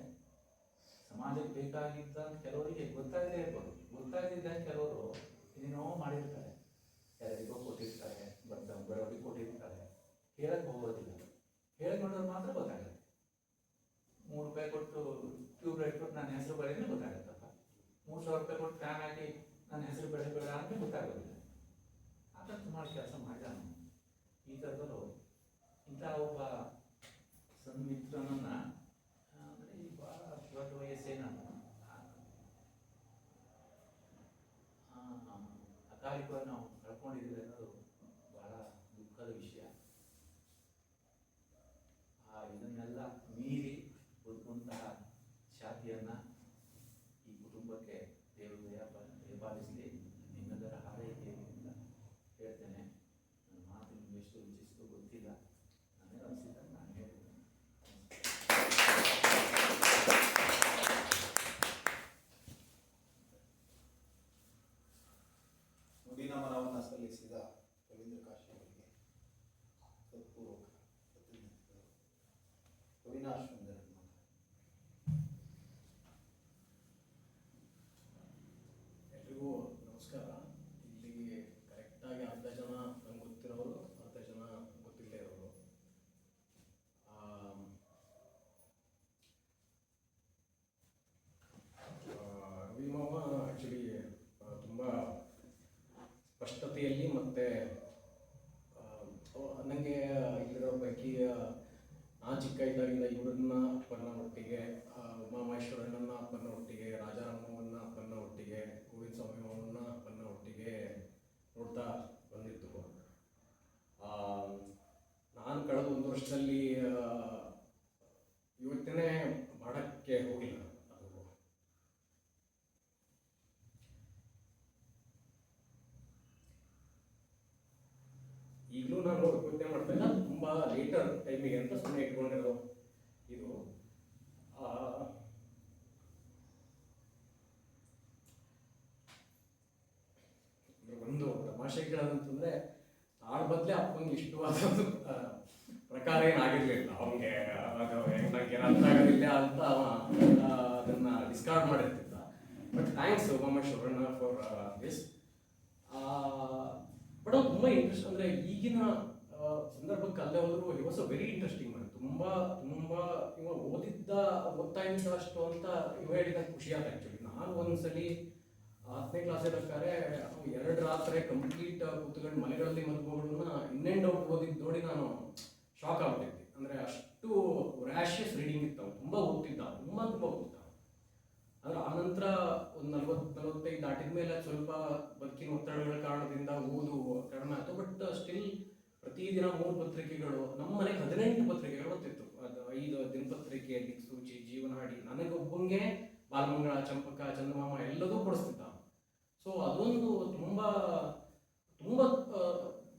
ಸಮಾಜಕ್ಕೆ ಬೇಕಾಗಿದ್ದ ಅಂತ ಕೆಲವರಿಗೆ ಗೊತ್ತಾಗದೇ ಇರ್ಬೋದು. ಗೊತ್ತಾಗದಿದ್ದ ಕೆಲವರು ಏನೇನೋ ಮಾಡಿರ್ತಾರೆ, ಯಾರಿಗೋ ಕೊಟ್ಟಿರ್ತಾರೆ, ಬರೋರಿಗೆ ಕೊಟ್ಟಿರ್ತಾರೆ, ಹೇಳಕ್ಕೆ ಹೋಗೋದಿಲ್ಲ. ಹೇಳಿಕೊಂಡವ್ರು ಮಾತ್ರ ಗೊತ್ತಾಗುತ್ತೆ. ₹3 ಕೊಟ್ಟು ಟ್ಯೂಬ್ ಲೈಟ್ ಕೊಟ್ಟು ನನ್ನ ಹೆಸರು ಬರೆಯೋದೇ ಗೊತ್ತಾಗುತ್ತಪ್ಪ. ₹3,000 ಕೊಟ್ಟು ಫ್ಯಾನ್ ಹಾಕಿ ನನ್ನ ಹೆಸರು ಬೆಳೆಬೇಡ ಅಂತ ಗೊತ್ತಾಗೋದಿಲ್ಲ. ಆ ಥರ ಸುಮಾರು ಕೆಲಸ ಮಾಡಿದ ನಾನು. ಈ ಥರದಲ್ಲೂ ಇಂಥ ಒಬ್ಬ ಸನ್ಮಿತ್ರನನ್ನು ಅಂದರೆ ಈ ಭಾಳ ದೊಡ್ಡ ವಯಸ್ಸೇನಲ್ಲ, ಅಕಾಲಿಕವಾಗಿ ನಾವು ಕಳ್ಕೊಂಡಿದ್ದೀವಿ ಅನ್ನೋದು ಭಾಳ ದುಃಖದ ವಿಷಯ. ಎಷ್ಟು ರುಚಿಸಿದ್ದು ಗೊತ್ತಿಲ್ಲ. ನನಗೆ ಅನಿಸಿದ್ದ ನಾನು ಹೇಳಿದೆ. ನುಡಿನಮನವನ್ನು ಸಲ್ಲಿಸಿದ ರವೀಂದ್ರ ಕಾಶಿ ಅವರಿಗೆ ಹೃತ್ಪೂರ್ವಕ ಕೃತಜ್ಞತೆಗಳು. ಅವಿನಾಶ್ ವಂದನೆ. ಎಲ್ರಿಗೂ ನಮಸ್ಕಾರ. ಇಲ್ಲಿ ಕರೆಕ್ಟಾಗಿ ಅರ್ಧ ಜನ ನಂಗೆ ಗೊತ್ತಿರೋರು, ಅರ್ಧ ಜನ ಗೊತ್ತಿಲ್ಲದೆ ಇರೋರು. ರವಿ ಮಾವ ಆ್ಯಕ್ಚುಲಿ ತುಂಬ ಸ್ಪಷ್ಟತೆಯಲ್ಲಿ ಮತ್ತು ನನಗೆ ಇಲ್ಲಿರೋ ಪೈಕಿ ನಾ ಚಿಕ್ಕ ಇದ್ದಾಗಿಂದ ಇವ್ರನ್ನ ಅಪ್ಪನ ಒಟ್ಟಿಗೆ, ಉಮಾಮಹೇಶ್ವರಣ್ಣನ ಅಪ್ಪನ ಒಟ್ಟಿಗೆ, ರಾಜಾರಾಮವ್ವನ ಅಪ್ಪನ ಒಟ್ಟಿಗೆ, ಗೋವಿಂದ ಸ್ವಾಮಿ ಮಾವನ ಅಪ್ಪನ ಒಟ್ಟಿಗೆ ನೋಡ್ತಾ ಬಂದಿದ್ದು. ನಾನು ಕಳೆದ 1 ವರ್ಷದಲ್ಲಿ ಯೋಚನೆ ಮಾಡೋಕ್ಕೆ ಹೋಗಿಲ್ಲ. ಅದು ಈಗಲೂ ನಾನು ಯೋಚನೆ ಮಾಡ್ತಾ ಇಲ್ಲ, ತುಂಬ ಲೇಟರ್ ಟೈಮಿಗೆ ಅಂತ ಸುಮ್ಮನೆ ಇಟ್ಕೊಂಡಿರೋ ಇದು. ಒಂದು ತಮಾಷೆ ಕೇಳೋದಂತಂದ್ರೆ, ಆಳ್ ಬದಲೇ ಅಪ್ಪಂಗೆ ಇಷ್ಟವಾದ ಒಂದು ಪ್ರಕಾರ ಏನಾಗಿರ್ಲಿಲ್ಲ. ಅವನಿಗೆ ನನಗೆ ಅರ್ಥ ಆಗೋದಿಲ್ಲ ಅಂತ ಅವ ಅದನ್ನ ಡಿಸ್ಕಾರ್ಡ್ ಮಾಡಿರ್ತಿದ್ದ. ಬಟ್ ಥ್ಯಾಂಕ್ಸ್ ಉಮಾಮಹೇಶ್ವರಣ್ಣ ಫಾರ್ ದಿಸ್. ಬಟ್ ಅವ್ರು ತುಂಬ ಇಂಟ್ರೆಸ್ಟ್, ಅಂದರೆ ಈಗಿನ ಸಂದರ್ಭಕ್ಕೆ ಅಲ್ಲೇ ಹೋದ್ರು he was a very interesting man. ತುಂಬ ಇವ ಓದ್ತಾ ಇದ್ದಷ್ಟು ಅಂತ ಇವ ಹೇಳಿದಾಗ ಖುಷಿ ಆದ. ಆ್ಯಕ್ಚುಲಿ ನಾನು ಒಂದ್ಸಲಿ 10ನೇ ಕ್ಲಾಸ್ ಇರ್ಬೇಕಾದ್ರೆ 2 ರಾತ್ರಿ ಕಂಪ್ಲೀಟ್ ಕೂತ್ಕೊಂಡು ಮನೆಗಳಲ್ಲಿ ಮಲ್ಗೋಗಳನ್ನ ಇನ್ನೆಂಡ್ ಔಟ್ ಓದಿದ್ದು ನೋಡಿ ನಾನು ಶಾಕ್ ಆಗ್ಬಿಟ್ಟಿದ್ದೆ. ಅಂದರೆ ಅಷ್ಟು ರ್ಯಾಷಿಯಸ್ ರೀಡಿಂಗ್ ಇತ್ತು. ಅವ್ನು ತುಂಬ ಓದ್ತಿದ್ದ, ತುಂಬ ಓದ್ತಿದ್ದ. ಆದರೆ ಆನಂತರ ಒಂದು 40-45 ದಾಟಿದ ಮೇಲೆ ಸ್ವಲ್ಪ ಬದುಕಿನ ಒತ್ತಡಗಳ ಕಾರಣದಿಂದ ಓದು ಕಡಿಮೆ ಆಯಿತು. ಬಟ್ ಸ್ಟಿಲ್ ಪ್ರತಿದಿನ 3 ಪತ್ರಿಕೆಗಳು, ನಮ್ಮ ಮನೆಗೆ 18 ಪತ್ರಿಕೆಗಳು ಬರ್ತಿತ್ತು. ಅದು 5 ದಿನಪತ್ರಿಕೆ, ದಿಕ್ಸೂಚಿ, ಜೀವನಾಡಿ, ನನಗೊಬ್ಬಂಗೆ ಬಾಲಮಂಗಳ, ಚಂಪಕ, ಚಂದಮಾಮ ಎಲ್ಲದೂ ಕೊಡಿಸ್ತಿದ್ದ. ಸೊ ಅದೊಂದು ತುಂಬ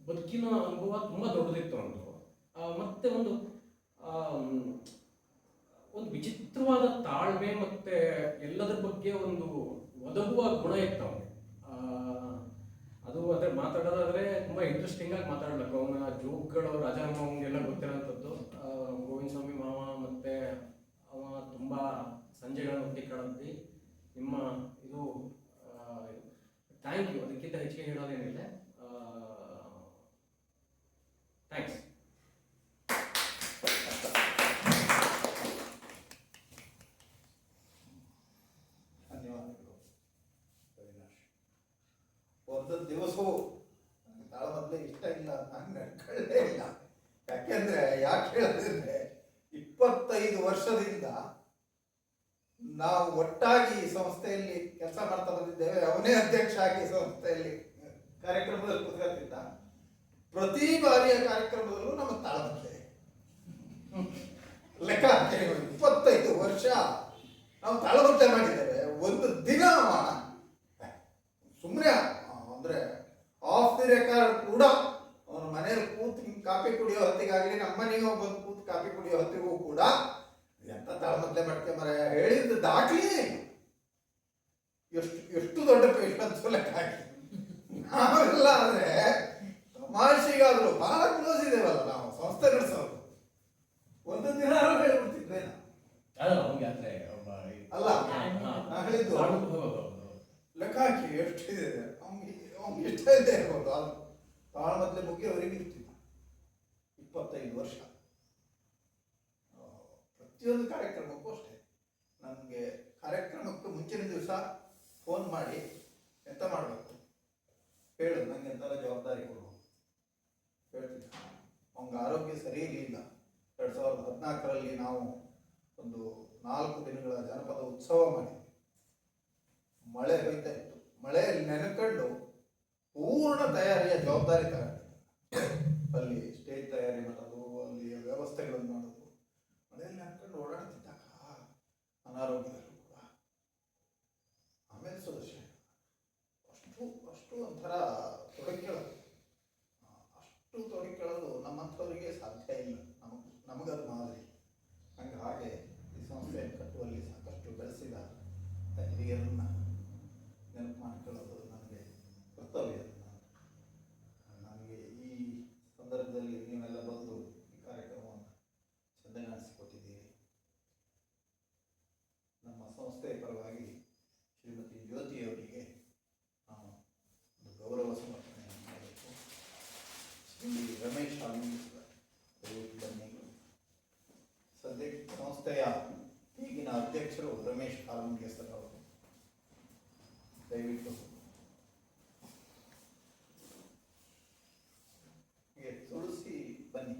ಬದುಕಿನ ಅನುಭವ ತುಂಬ ದೊಡ್ಡದಿತ್ತು ಒಂದು. ಮತ್ತೆ ಒಂದು ವಿಚಿತ್ರವಾದ ತಾಳ್ಮೆ ಮತ್ತೆ ಎಲ್ಲದರ ಬಗ್ಗೆ ಒಂದು ಒದಗುವ ಗುಣ ಇತ್ತು ಅವನಿಗೆ. ಅದು ಅದೇ ಮಾತಾಡೋದಾದ್ರೆ ತುಂಬ ಇಂಟ್ರೆಸ್ಟಿಂಗ್ ಆಗಿ ಮಾತಾಡ್ಬೇಕು. ಅವನ ಜೋಕ್ಗಳು ರಾಜಾರಾಮಂಗೆಲ್ಲ ಗೊತ್ತಿರೋಂಥದ್ದು. ಗೋವಿಂದ ಸ್ವಾಮಿ ಮಾವ ಮತ್ತೆ ಅವ ತುಂಬ ಸಂಜೆಗಳನ್ನು ಒಟ್ಟಿಗೆ ಕಳೆದ್ವಿ. ನಿಮ್ಮ ಇದು ಥ್ಯಾಂಕ್ ಯು. ಅದಕ್ಕಿಂತ ಹೆಚ್ಚಿಗೆ ಹೇಳೋದೇನಿಲ್ಲ. ಥ್ಯಾಂಕ್ಸ್. ಧನ್ಯವಾದಗಳು ಅವಿನಾಶ್. ಒಂದು ದಿವಸವೂ ನನಗೆ ತಾಳ ಮೊದಲೇ ಇಷ್ಟ ಇಲ್ಲ, ನಾನು ನಡ್ಕೊಳ್ಳೇ ಇಲ್ಲ. ಯಾಕೆ ಹೇಳಿದ್ರೆ 25 ವರ್ಷದಿಂದ ನಾವು ಒಟ್ಟಾಗಿ ಈ ಸಂಸ್ಥೆಯಲ್ಲಿ ಕೆಲಸ ಮಾಡ್ತಾ ಬಂದಿದ್ದೇವೆ. ಅವನೇ ಅಧ್ಯಕ್ಷ ಆಗಿ ಸಂಸ್ಥೆಯಲ್ಲಿ ಕಾರ್ಯಕ್ರಮದಲ್ಲಿ ಕೂತ್ಕೊಳ್ತಿದ್ದ. ಪ್ರತಿ ಬಾರಿಯ ಕಾರ್ಯಕ್ರಮದಲ್ಲೂ ನಮ್ಮ ತಾಳ ಮೊದಲೇ ಲೆಕ್ಕ 25 ವರ್ಷ ನಾವು ತಾಳಬದ್ದೆ ಮಾಡಿದ್ದೇವೆ. ಒಂದು ದಿನ ಸುಮ್ಮನೆ ಅಂದ್ರೆ ಆಫ್ ದಿ ರೆಕಾರ್ಡ್ ಕೂಡ ಅವನ ಮನೆಯಲ್ಲಿ ಕೂತು ಕಾಫಿ ಕುಡಿಯೋ ಹೊತ್ತಿಗಾಗಲಿ, ನಮ್ಮ ಮನೆಗೆ ಬಂದು ಕೂತು ಕಾಫಿ ಕುಡಿಯೋ ಹೊತ್ತಿಗೂ ಕೂಡ ಎಂತ ತಾಳಮದ್ಲೆ ಮಾಡ್ಕೆ ಮರ ಹೇಳಿದ ದಾಖಲೆ ಎಷ್ಟು ದೊಡ್ಡ ಪೇಷನ್ಸ್ ಲೆಕ್ಕ ಹಾಕಿ. ನಾವೆಲ್ಲ ಆದ್ರೆ ತಮಾಷೆಗಾದ್ರು ಬಹಳ ಕ್ಲೋಸ್ ಇದೇವಲ್ಲ ನಾವು ಸಂಸ್ಥೆ ನಡೆಸೋದು. ಒಂದು ದಿನ ಹೇಳ್ಬಿಡ್ತಿದ್ದೆ ಅಲ್ಲ, ನಾ ಹೇಳಿದ್ದು ಲೆಕ್ಕ ಹಾಕಿ ಎಷ್ಟಿದೆ ಅವ್ನಿಗೆ ಇಷ್ಟ ಇದೆ ಇರ್ಬೋದು. ಅದು ತಾಳ ಮೊದಲೇ ಮುಗಿ ಅವರಿಗೆ ಇರ್ತಿದ್ದ. 25 ವರ್ಷ ಪ್ರತಿಯೊಂದು ಕಾರ್ಯಕ್ರಮಕ್ಕೂ ಅಷ್ಟೇ. ನನಗೆ ಕಾರ್ಯಕ್ರಮಕ್ಕೆ ಮುಂಚಿನ ದಿವಸ ಫೋನ್ ಮಾಡಿ ಎಂತ ಮಾಡಬೇಕು ಹೇಳು, ನನಗೆ ಎಂತೆಲ್ಲ ಜವಾಬ್ದಾರಿ ಕೊಡು ಹೇಳ್ತಿದ್ದ. ಅವ್ನಿಗೆ ಆರೋಗ್ಯ ಸರಿ ಇರಲಿಲ್ಲ. 2014ರಲ್ಲಿ ನಾವು ಒಂದು 4 ದಿನಗಳ ಜನಪದ ಉತ್ಸವ ಮಾಡಿದ್ವಿ. ಮಳೆ ಹೋಯ್ತಾ ಇತ್ತು. ಮಳೆಯಲ್ಲಿ ನೆನಕೊಂಡು ಪೂರ್ಣ ತಯಾರಿಯ ಜವಾಬ್ದಾರಿ ತಗೊಂಡಿದ್ದೆ. ಅಲ್ಲಿ ಸ್ಟೇಜ್ ತಯಾರಿ ಮಾಡೋದು, ಅಲ್ಲಿ ವ್ಯವಸ್ಥೆಗಳನ್ನು ಮಾಡೋದು, ಮಳೆಯಲ್ಲಿ ನೆನ್ಕೊಂಡು ಓಡಾಡ್ತಿದ್ದಾಗ ಅನಾರೋಗ್ಯದಲ್ಲೂ ಕೂಡ. ಆಮೇಲೆ ಸುದರ್ಶನ ಅಷ್ಟು ಒಂಥರ ತೊಡಗಿಕೊಳ್ಳೋದು, ಅಷ್ಟು ತೊಡಗಿಕೊಳ್ಳೋದು ಮಾಡೋದು ನಮ್ಮಂಥವರಿಗೆ ಸಾಧ್ಯ ಇಲ್ಲ. ನಮಗದು ಮಾದರಿ. ಹಾಗೆ ಈ ಸಂಸ್ಥೆಯನ್ನು ಕಟ್ಟುವಲ್ಲಿ ಸಾಕಷ್ಟು ಬೆಳೆಸಿದ ಹಿರಿಯರನ್ನು ನೆನಪು ಮಾಡಿಕೊಳ್ಳೋದು ನನಗೆ ಕರ್ತವ್ಯ. ನನಗೆ ಈ ಸಂದರ್ಭದಲ್ಲಿ ನೀವೆಲ್ಲ ಬಂದು ಈ ಕಾರ್ಯಕ್ರಮವನ್ನು ಚೆನ್ನಾಗಿ ನಡೆಸಿಕೊಟ್ಟಿದ್ದೀರಿ. ನಮ್ಮ ಸಂಸ್ಥೆಯ ಪರವಾಗಿ ಶ್ರೀಮತಿ ಜ್ಯೋತಿಯವರಿಗೆ ನಾವು ಒಂದು ಗೌರವ ಸಮರ್ಪಣೆಯನ್ನು ಮಾಡಬೇಕು. ಶ್ರೀ ರಮೇಶ್ ಬನ್ನಿ. ಸದ್ಯಕ್ಕೆ ಸಂಸ್ಥೆಯ ಈಗಿನ ಅಧ್ಯಕ್ಷರು ರಮೇಶ್ ಕಾಲಂಗೆ ಸರ್ ಅವರು. ದಯವಿಟ್ಟು ತುಳಸಿ ಬನ್ನಿ.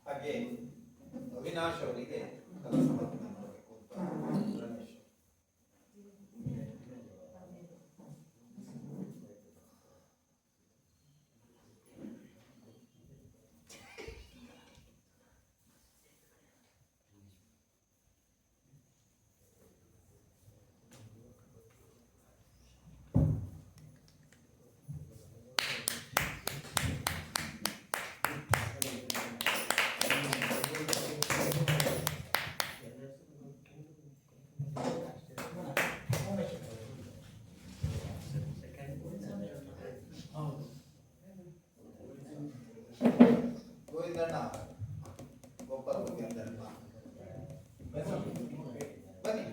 ಹಾಗೆ ಅವಿನಾಶ್ ಅವರಿಗೆ ಸಮರ್ಪಣೆ ಮಾಡಬೇಕು ಅಂತ ರಮೇಶ್. ಗೋವಿಂದಣ್ಣ, ಗೋಪಾಲ್ ಗೋವಿಂದಣ್ಣ ಬನ್ನಿ.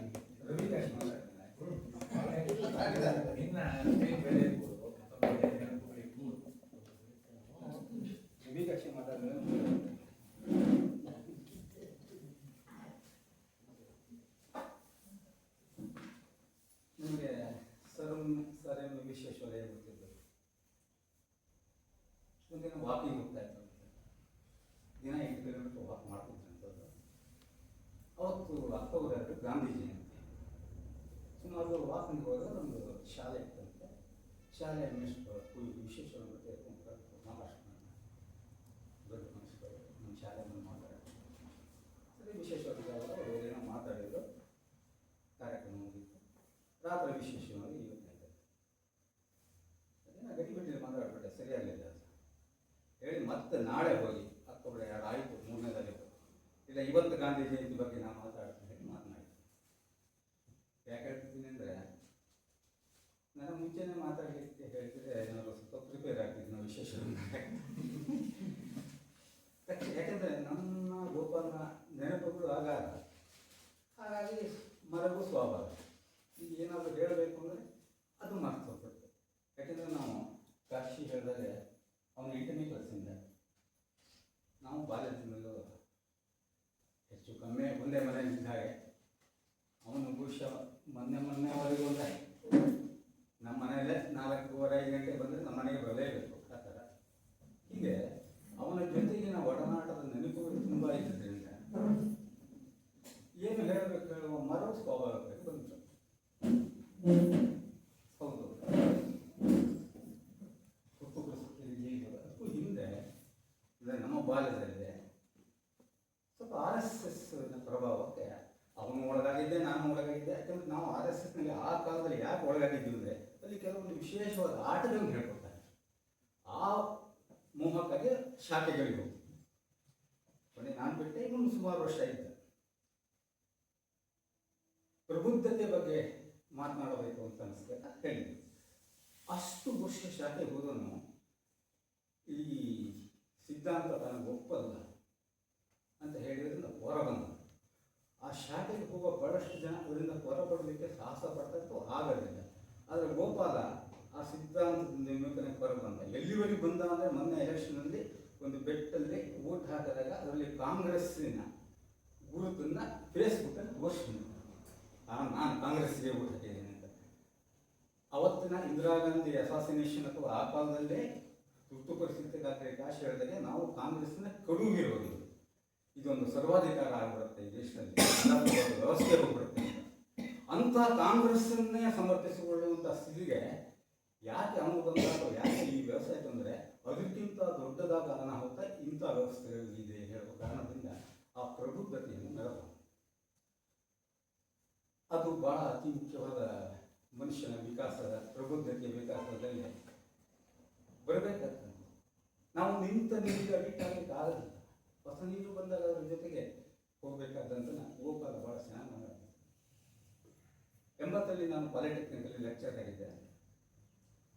ನಿಮಗೆ ಸರ್ ಎಂ ವಿಶ್ವೇಶ್ವರಯ್ಯ ಗೊತ್ತಿದ್ದು ಒಂದಿನ ವಾಕಿಂಗ್ ಹೋಗ್ತಾ ಇತ್ತು. ದಿನ 8 ಕಿಲೋಮೀಟರ್ ವಾಕ್ ಮಾಡ್ತಿದ್ದಂಥದ್ದು. ಅವತ್ತು ಅಕ್ಟೋಬರ್ 2 ಗಾಂಧಿ ಜಯಂತಿ. ಸುಮಾರು ವಾಕಿಂಗ್ ಹೋದಾಗ ಒಂದು ಶಾಲೆ ಇತ್ತಂತೆ. ಶಾಲೆಯ ಮಿನಿಸ್ಟರ್ ವಿಶ್ವೇಶ್ವರ ಮಹಾರಾಷ್ಟ್ರ ದೊಡ್ಡ ಮನುಷ್ಯರು ನಮ್ಮ ಶಾಲೆ ಮುಂದೆ ಮಾತಾಡಿದ್ರು. ಸರಿ, ವಿಶ್ವೇಶ್ವರ ಅವರು ಏನೋ ಮಾತಾಡಿದ್ರು. ಕಾರ್ಯಕ್ರಮ ಮುಗಿತ್ತು. ರಾತ್ರಿ ವಿಶೇಷವಾಗಿ ಇವತ್ತು ಅದೇನೋ ಗಡಿಬಿಟ್ಟಿಯಲ್ಲಿ ಮಾತಾಡ್ಬಿಟ್ಟೆ, ಸರಿಯಾಗಲಿಲ್ಲ ಅದು ಹೇಳಿ ಮತ್ತೆ ನಾಳೆ ಹೋಗಿ ಅಕ್ಟೋಬರ್ 2 ಆಯಿತು, 3ನೇ ತಾರೀಕು. ಇಲ್ಲ, ಇವತ್ತು ಗಾಂಧಿ ಜಯಂತಿ ಬಗ್ಗೆ ನಾನು ಮಾತಾಡ್ತೀನಿ ಹೇಳಿ ಮಾತನಾಡಿದೆ. ಯಾಕೆ ಹೇಳ್ತಿದ್ದೀನಿ ಅಂದರೆ, ನಾನು ಮುಂಚೆನೇ ಮಾತಾಡಲಿಕ್ಕೆ ಹೇಳಿದರೆ ಏನಾದ್ರು ಸ್ವಲ್ಪ ಪ್ರಿಪೇರ್ ಆಗ್ತಿದ್ದೆ ನಾವು ವಿಶೇಷ. ಯಾಕೆಂದರೆ ನನ್ನ ಗೋಪಾಲನ ನೆನಪುಗಳು ಆಗಾಗ, ಹಾಗಾಗಿ ಮರಗೂ ಸ್ವಾಭಾವ. ಈಗ ಏನಾದರೂ ಹೇಳಬೇಕು ಅಂದರೆ ಅದು ಮರ್ತು ಹೋಗ್ಬಿಡುತ್ತೆ. ಯಾಕೆಂದರೆ ನಾವು ಕಾಶಿ ಹೇಳಿದರೆ ಅವನು 8ನೇ ಕ್ಲಾಸಿಂದ, ನಾವು ಬಾಲ್ಯದಿಂದಲೂ ಹೆಚ್ಚು ಕಮ್ಮಿ ಒಂದೇ ಮನೆಯಲ್ಲಿದ್ದ ಹಾಗೆ. ಅವನು ಬಹುಶಃ ಮೊನ್ನೆವರೆಗೂ ಒಂದೇ. ನಮ್ಮ ಮನೆಯಲ್ಲೇ 4:15 ಗಂಟೆ ಬಂದರೆ ನಮ್ಮ ಮನೆಗೆ ಬರಲೇಬೇಕು ಆ ಥರ. ಹೀಗೆ ಅವನ ಜೊತೆಗಿನ ಒಡನಾಟದ ನೆನಪುಗಳು ತುಂಬ ಇದ್ದಿದ್ದರಿಂದ ಏನು ಹೇಳಬೇಕು ಹೇಳುವ ಮರವು ಸ್ವಾಭಾವಿಕವಾಗಿ ಬಂತು. ಹೌದು, ಅದಕ್ಕೂ ಹಿಂದೆ ಅಂದರೆ ನಮ್ಮ ಬಾಲ್ಯದಲ್ಲಿ ಸ್ವಲ್ಪ RSS ಪ್ರಭಾವಕ್ಕೆ ಅವನು ಒಳಗಾಗಿದ್ದೆ, ನಾನು ಒಳಗಾಗಿದ್ದೆ. ಯಾಕಂದರೆ ನಾವು RSSನಲ್ಲಿ ಆ ಕಾಲದಲ್ಲಿ ಯಾಕೆ ಒಳಗಾಗಿದ್ದೀವಿ ಅಂದರೆ ಅಲ್ಲಿ ಕೆಲವೊಂದು ವಿಶೇಷವಾದ ಆಟಗಳನ್ನು ಹೇಳ್ಕೊಡ್ತಾರೆ. ಆ ಮೋಹಕಗೆ ಶಾಖೆಗಳಿಗೆ ಹೋಗಿ ಕೊನೆ ನಾನು ಬಿಟ್ಟೆ ಇನ್ನೊಂದು ಸುಮಾರು ವರ್ಷ ಇದ್ದೆ. ಪ್ರಬುದ್ಧತೆ ಬಗ್ಗೆ ಮಾತನಾಡಬೇಕು ಅಂತ ಅನಿಸ್ಬೇಕು ಹೇಳಿದ್ವಿ. ಅಷ್ಟು ವರ್ಷ ಶಾಖೆ ಹೋದನು ಈ ಸಿದ್ಧಾಂತ ತನಗೆ ಒಪ್ಪಲ್ಲ ಅಂತ ಹೇಳಿದ್ರಿಂದ ಹೊರ ಬಂದ. ಆ ಶಾಖೆಗೆ ಹೋಗುವ ಬಹಳಷ್ಟು ಜನ ಅವರಿಂದ ಹೊರಬಡಲಿಕ್ಕೆ ಸಾಹಸ ಪಡ್ತಕ್ಕೂ ಆಗಲಿಲ್ಲ. ಆದರೆ ಗೋಪಾಲ ಆ ಸಿದ್ಧಾಂತದಿಂದ ವಿಮೋಚನೆ ಹೊರ ಬಂದ. ಎಲ್ಲಿವರೆಗೆ ಬಂದ ಅಂದರೆ ಮೊನ್ನೆ ಎಲೆಕ್ಷನಲ್ಲಿ ಒಂದು ಬೆಟ್ಟಲ್ಲಿ ವೋಟ್ ಹಾಕಿದಾಗ ಅದರಲ್ಲಿ ಕಾಂಗ್ರೆಸ್ಸಿನ ಗುರುತನ್ನು ಫೇಸ್ಬುಕ್ಕಲ್ಲಿ ಘೋಷಣೆ ನಾನು ಕಾಂಗ್ರೆಸ್ಗೆ ವೋಟ್ ಹಾಕಿದ್ದೇನೆ ಅಂತ. ಅವತ್ತಿನ ಇಂದಿರಾ ಗಾಂಧಿ ಅಸಾಸಿನೇಷನ್ ಅಥವಾ ಆ ಕಾಲದಲ್ಲೇ ತುರ್ತು ಪರಿಸ್ಥಿತಿಗಾದ್ರೆ ಕಾಶಿ ಹೇಳಿದಾಗ ನಾವು ಕಾಂಗ್ರೆಸ್ನ ಕಡುಗಿರೋದು, ಇದೊಂದು ಸರ್ವಾಧಿಕಾರ ಆಗಿಬಿಡುತ್ತೆ ಈ ದೇಶದಲ್ಲಿ, ವ್ಯವಸ್ಥೆ ಹೋಗ್ಬಿಡುತ್ತೆ ಅಂತ ಕಾಂಗ್ರೆಸ್ಸನ್ನೇ ಸಮರ್ಥಿಸಿಕೊಳ್ಳುವಂಥ ಸ್ಥಿತಿಗೆ ಯಾಕೆ ಅವನು ಬಂದ ಅಥವಾ ಯಾಕೆ ಈ ವ್ಯವಸ್ಥೆ ತಂದರೆ ಅದಕ್ಕಿಂತ ದೊಡ್ಡದಾದ ಅನಾಹುತ ಇಂಥ ವ್ಯವಸ್ಥೆಗಳಿದೆ ಹೇಳುವ ಕಾರಣದಿಂದ ಆ ಪ್ರಬುದ್ಧತೆಯನ್ನು ಮೆರೆದ. ಅದು ಬಹಳ ಅತಿ ಮುಖ್ಯವಾದ ಮನುಷ್ಯನ ವಿಕಾಸದ ಪ್ರಬುದ್ಧತೆಯ ವಿಕಾಸದಲ್ಲಿ ಬರಬೇಕಾಗ್ತದೆ. ನಾವು ನಿಂತ ನೀರಿಗೆ ಅಡಿಕ್ಟ್ ಆಗಲಿಕ್ಕೆ ಆಗಲ್ಲ. ಹೊಸ ನೀರು ಬಂದಾಗ ಅದರ ಜೊತೆಗೆ ಹೋಗಬೇಕಾದಂತ ಗೋಪಾಲ ಭಾಳ ಚೆನ್ನಾಗಿ ಮಾತಾಡ್ತಾರೆ. 80ರಲ್ಲಿ ನಾನು ಪಾಲಿಟೆಕ್ನಿಕಲ್ಲಿ ಲೆಕ್ಚರ್ ಆಗಿದ್ದೆ,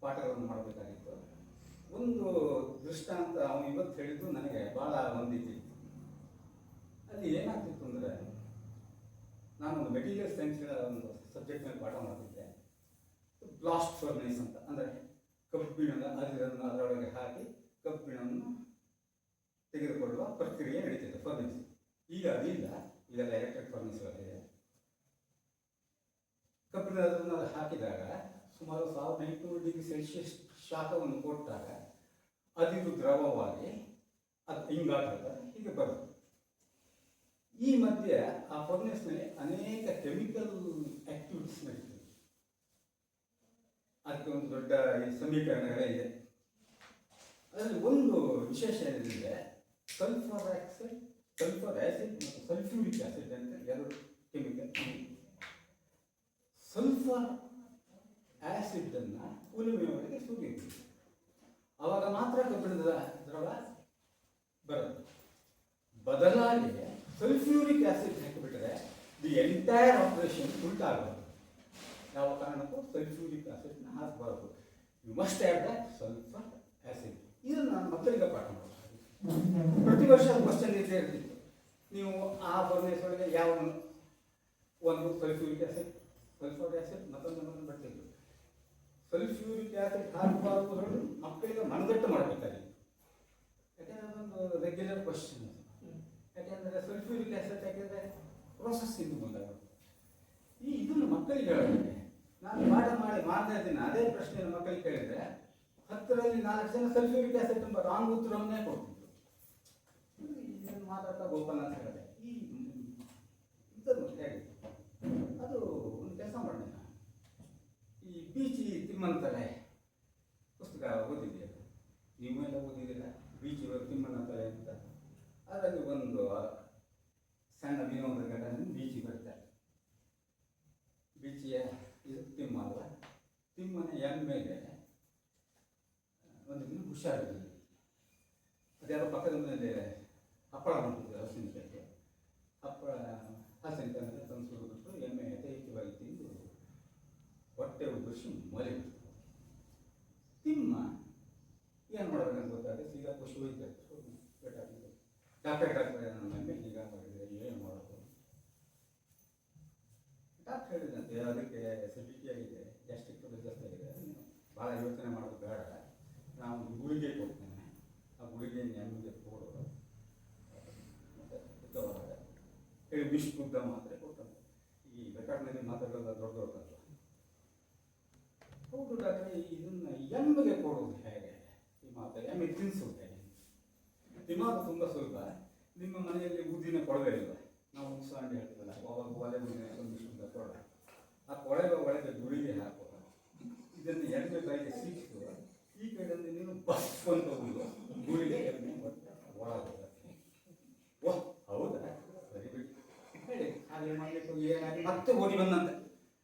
ಪಾಠಗಳನ್ನು ಮಾಡಬೇಕಾಗಿತ್ತು. ಒಂದು ದೃಷ್ಟಾಂತ ಅವನು ಇವತ್ತು ಹೇಳಿದ್ದು ನನಗೆ ಭಾಳ ಹೊಂದಿತ್ತು. ಅಲ್ಲಿ ಏನಾಗ್ತಿತ್ತು ಅಂದರೆ, ನಾನೊಂದು ಮೆಟೀರಿಯಲ್ ಸೈನ್ಸ್ಗಳ ಒಂದು ಸಬ್ಜೆಕ್ಟ್ ಮೇಲೆ ಪಾಠ ಮಾಡ್ತಿದ್ದೆ. ಬ್ಲಾಸ್ಟ್ ಫರ್ನೇಸ್ ಅಂತ, ಅಂದರೆ ಕಬ್ಬಿಣದ ಅದಿರನ್ನು ಅದರೊಳಗೆ ಹಾಕಿ ಕಬ್ಬಿಣವನ್ನು ತೆಗೆದುಕೊಳ್ಳುವ ಪ್ರಕ್ರಿಯೆ ನಡೀತಿದೆ ಫರ್ನೇಸ್. ಈಗ ಅದಿಲ್ಲ, ಇದೆಲ್ಲ ಎಲೆಕ್ಟ್ರಿಕ್ ಫರ್ನೇಸ್ಗಳಿದೆ. ಕಬ್ಬಿಣದನ್ನು ಹಾಕಿದಾಗ ಸುಮಾರು 1800 ಡಿಗ್ರಿ ಸೆಲ್ಸಿಯಸ್ ಶಾಖವನ್ನು ಕೊಟ್ಟಾಗ ಅದಿರು ದ್ರವವಾಗಿ ಅದು ಹಿಂಗಾಗ್ತದೆ, ಹೀಗೆ ಬರುತ್ತೆ. ಈ ಮಧ್ಯೆ ಆ ಫರ್ನೇಸ್ನಲ್ಲಿ ಅನೇಕ ಕೆಮಿಕಲ್ ಆಕ್ಟಿವಿಟೀಸ್ ನಡೀತದೆ. ಅದಕ್ಕೆ ಒಂದು ದೊಡ್ಡ ಸಮೀಕರಣಗಳೇ ಇದೆ. ಅದರಲ್ಲಿ ಒಂದು ವಿಶೇಷ ಏನಿದೆ, ಸಲ್ಫರ್ ಆಕ್ಸೈಡ್, ಸಲ್ಫರ್ ಆ್ಯಸಿಡ್ ಮತ್ತು ಸಲ್ಫ್ಯೂರಿಕ್ ಆ್ಯಸಿಡ್ ಅಂತ ಎರಡು ಕೆಮಿಕಲ್. ಸಲ್ಫರ್ ಆ್ಯಸಿಡನ್ನು ಉಳುಮೆಯವರೆಗೆ ಸುರಿಯುತ್ತೆ, ಆವಾಗ ಮಾತ್ರ ಕಬ್ಬಿಣದ ದ್ರವ ಬರುತ್ತೆ. ಬದಲಾಗಿ ಸಲ್ಫ್ಯೂರಿಕ್ ಆ್ಯಸಿಡ್ ಹಾಕಿಬಿಟ್ರೆ ದಿ ಎಂಟೈರ್ ಆಪರೇಷನ್ ಉಲ್ಟಾಗಬಾರ್ದು. ಯಾವ ಕಾರಣಕ್ಕೂ ಸಲ್ಫ್ಯೂರಿಕ್ ಆ್ಯಸಿಡ್ನ ಹಾಕಬಾರ್ದು. You must add the sulphur acid. ಇದನ್ನು ನಾನು ಮಕ್ಕಳಿಗೆ ಪಾಠ ಮಾಡ್ತೀನಿ. ಪ್ರತಿ ವರ್ಷ ಕ್ವಶನ್ ಇದ್ದೇ ಇರ್ತಿತ್ತು. ನೀವು ಆ ಫರ್ನೇಸ್ ಒಳಗೆ ಯಾವ ಒಂದು ಸಲ್ಫ್ಯೂರಿಕ್ ಆ್ಯಸಿಡ್, ಸಲ್ಫರ್ ಆ್ಯಸಿಡ್ ಮತ್ತೊಂದು ಬರ್ತಿದ್ರು. ಸಲ್ಫ್ಯೂರಿಕ್ ಆ್ಯಸಿಡ್ ಹಾಕಬಾರ್ದು ಹೇಳಿ ಮಕ್ಕಳಿಗೆ ಮನದಟ್ಟು ಮಾಡಬೇಕಾಗಿತ್ತು. ಯಾಕೆಂದರೆ ಅದೊಂದು ರೆಗ್ಯುಲರ್ ಕ್ವಶನ್. ಯಾಕೆಂದರೆ ಸಲ್ಫ್ಯೂರಿಕ್ ಆ್ಯಸಿಡ್ ಯಾಕೆಂದರೆ ಪ್ರೋಸೆಸ್ ಇಂದು ಬಂದಾಗ ಇದನ್ನು ಮಕ್ಕಳಿಗೆ ಹೇಳೋಕ್ಕೆ ನಾನು ಪಾಠ ಮಾಡಿ ಮಾರನೇ ದಿನ ಅದೇ ಪ್ರಶ್ನೆಯನ್ನು ಮಕ್ಕಳಿಗೆ ಕೇಳಿದರೆ 10ರಲ್ಲಿ 4 ಜನ ಸಲ್ಫ್ಯೂರಿಕ್ ಆ್ಯಸಿಡ್ ತುಂಬ ರಾಂಗ್ ಉತ್ತರವನ್ನೇ ಕೊಡ್ತಿದ್ರು. ಇದನ್ನು ಮಾತಾಡ್ತಾ ಗೋಪಾಲ ಅಂತ ಹೇಳಿದೆ. ಇಂಥದ್ದು ಹೇಗೆ ಅದು ಒಂದು ಕೆಲಸ ಮಾಡೋಣ. ಈ ಬೀಚಿ ತಿಮ್ಮನ ಪುಸ್ತಕ ಓದಿದ್ದೀರ, ನೀವು ಎಲ್ಲ ಓದಿದ್ದೀರ? ಬೀಚಿ ತಿಮ್ಮನ ತಲೆ ಅಂತ. ಅದರಲ್ಲಿ ಒಂದು ಸಣ್ಣ ವಿನೋದ ಘಟನೆ ಬೀಚಿ ಬರ್ತಾರೆ. ಬೀಚಿಯ ಇದು ತಿಮ್ಮ ಅಲ್ಲ, ತಿಮ್ಮನ ಎಮ್ಮೆಗೆ ಒಂದು ದಿನ ಹುಷಾರಿರಲಿಲ್ಲ. ಅದ್ಯಾರೋ ಪಕ್ಕದ ಮನೆಯಲ್ಲಿ ಹಪ್ಪಳ ಮಾಡ್ತಿದ್ದೆ, ಹಸಿನಕಾಯಿ ಹಪ್ಪಳ ಹಸಿನಕಾಯಿ ಅಂದರೆ ತಂದು ಸುರಿದ್ಬಿಟ್ಟು ಎಮ್ಮೆ ಯಥೇಚ್ಛವಾಗಿ ತಿಂದು ಹೊಟ್ಟೆ ಉಬ್ಬರಿಸಿ ಮಲಗಿಬಿಡ್ತು. ತಿಮ್ಮ ಏನು ಮಾಡಬೇಕಂತ ಗೊತ್ತಾಗ ಸೀದಾ ಪಶು ವೈದ್ಯ ಡಾಕ್ಟರ್ ನನ್ನ ಎಮ್ಮೆ ಈಗ ಮಾಡಿದರೆ ಏನು ಮಾಡೋದು? ಡಾಕ್ಟರ್ ಹೇಳಿದಂತೆ ಅದಕ್ಕೆ ಅಸಿಡಿಟಿ ಆಗಿದೆ, ಗ್ಯಾಸ್ಟ್ರಿಕ್ ಟ್ರಬಲ್ ಜಾಸ್ತಿ ಆಗಿದೆ, ಭಾಳ ಯೋಚನೆ ಮಾಡೋದು ಬೇಡ, ನಾವು ಗುಳಿಗೆ ಕೊಡ್ತೇನೆ, ಆ ಗುಳಿಗೆ ಎಮ್ಮೆಗೆ ಕೊಡು ಮತ್ತು ಹೇಳಿ ವಿಷ್ಣುದ್ದ ಮಾತ್ರೆ ಕೊಟ್ಟಂತೆ. ಈ ವೆಟರ್ನರಿ ಮಾತ್ರೆಗಳೆಲ್ಲ ದೊಡ್ಡ ದೊಡ್ಡದಲ್ಲ. ಹೌದು ಡಾಕ್ಟ್ರೆ, ಇದನ್ನು ಎಮ್ಮೆಗೆ ಕೊಡೋದು ಹೇಗೆ? ಈ ಮಾತ್ರೆ ಎಮ್ಮೆ ತಿನ್ನಿಸೋದು ಹೇಗೆ? ದಿಮಾಗ ತುಂಬ ಸುಲಭ. ನಿಮ್ಮ ಮನೆಯಲ್ಲಿ ಉದ್ದಿನ ಕೊಳವೆ ಇಲ್ಲ, ನಾವು ಉತ್ಸಾಂಡಿ ಹೇಳ್ತೀವಲ್ಲ, ಅವಾಗ ಒಲೆ ಉದ್ದಿನ ಒಂದಿಷ್ಟು ಕೊಡ, ಆ ಕೊಳವೆ ಒಳಗೆ ಗುಳಿಗೆ ಹಾಕುವ, ಇದನ್ನು ಎಣ್ಣೆ ಕೈಗೆ ಸಿಕ್ಕು, ಈ ಕಡೆಯಿಂದ ನೀನು ಬಸ್ ಅಂತ ಹೋಗುದು, ಗುಳಿಗೆ ಎಣ್ಣೆ ಮತ್ತೆ ಒಳಗೆ. ಓಹ್ ಹೌದಾ, ಸರಿ ಬಿಟ್ಟು ಹೇಳಿ ಹಾಗೆ ಮಾಡಲಿಕ್ಕೆ ಏನಾಗಿ ಮತ್ತೆ ಓಡಿ ಬಂದಂತೆ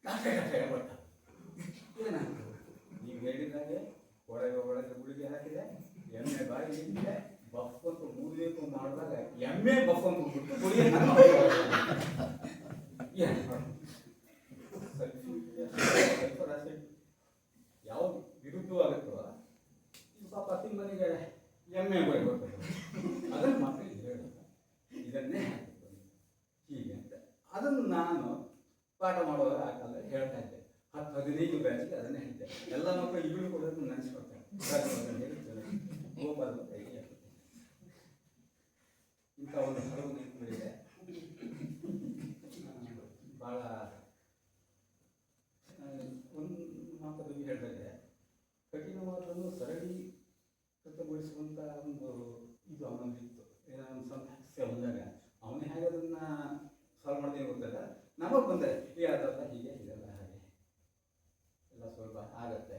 ಡಾಕ್ಟರ್ ಹೇಳ್ಬಟ್ಟ. ಏನಾಗ್ತದೆ ನೀವು ಹೇಳಿದಾಗೆ ಕೊಳವೆ ಒಳಗೆ ಗುಳಿಗೆ ಹಾಕಿದೆ, ಎಮ್ಮೆ ಬಾಯಿ ಇಟ್ಟಿದೆ, ಬಫ್ ಅಂತ ಮೂರಬೇಕು ಮಾಡಿದಾಗ ಎಮ್ಮೆ ಬಫ್ ಅಂತ ಬಿಟ್ಟು ಗುಳಿಗೆ ಯಾವ್ದು ವಿರುದ್ಧವಾಗುತ್ತೋ ಇದು ಪಾಪ ತಿಮ್ಮನಿಗೆ ಎಮ್ಮೆ ಬೈ ಬರ್ತದೆ, ಅದನ್ನು ಮಕ್ಕಳಿಗೆ ಹೇಳೋದು ಇದನ್ನೇ ಹಾಕಿಕೊಂಡು ಹೀಗೆ ಅಂತ. ಅದನ್ನು ನಾನು ಪಾಠ ಮಾಡುವಾಗ ಆ ಕಾಲದಲ್ಲಿ ಹೇಳ್ತಾ ಇದ್ದೆ. 10-15 ಬ್ಯಾಚಿಗೆ ಅದನ್ನೇ ಹೇಳ್ತೆ. ಎಲ್ಲ ಮಕ್ಕಳು ಈಗಲೂ ಕೂಡ ನೆನೆಸ್ಕೊಳ್ತಾರೆ. ಗೋಪಾಲ ಕೈಗೆ ಹಾಕುತ್ತೆ. ಇಂಥ ಒಂದು ಹಲವು ನೆನಪುಗಳಿದೆ. ಭಾಳ ಒಂದು ಮಾತು ಬಗ್ಗೆ ಹೇಳಿದ್ರೆ ಕಠಿಣವಾದನ್ನು ಸರಳೀಕೃತಗೊಳಿಸುವಂಥ ಒಂದು ಇದು ಅವನಲ್ಲಿತ್ತು. ಏನೋ ಒಂದು ಸಮಸ್ಯೆ ಬಂದಾಗ ಅವನೇ ಹೇಗೆ ಅದನ್ನು ಸಾಲ್ವ್ ಮಾಡಿದೆ ಗೊತ್ತಲ್ಲ, ನಮಗೆ ಬಂದರೆ ಅದೆಲ್ಲ ಹೀಗೆ ಇದೆಲ್ಲ ಹಾಗೆ ಎಲ್ಲ ಸ್ವಲ್ಪ ಆಗತ್ತೆ.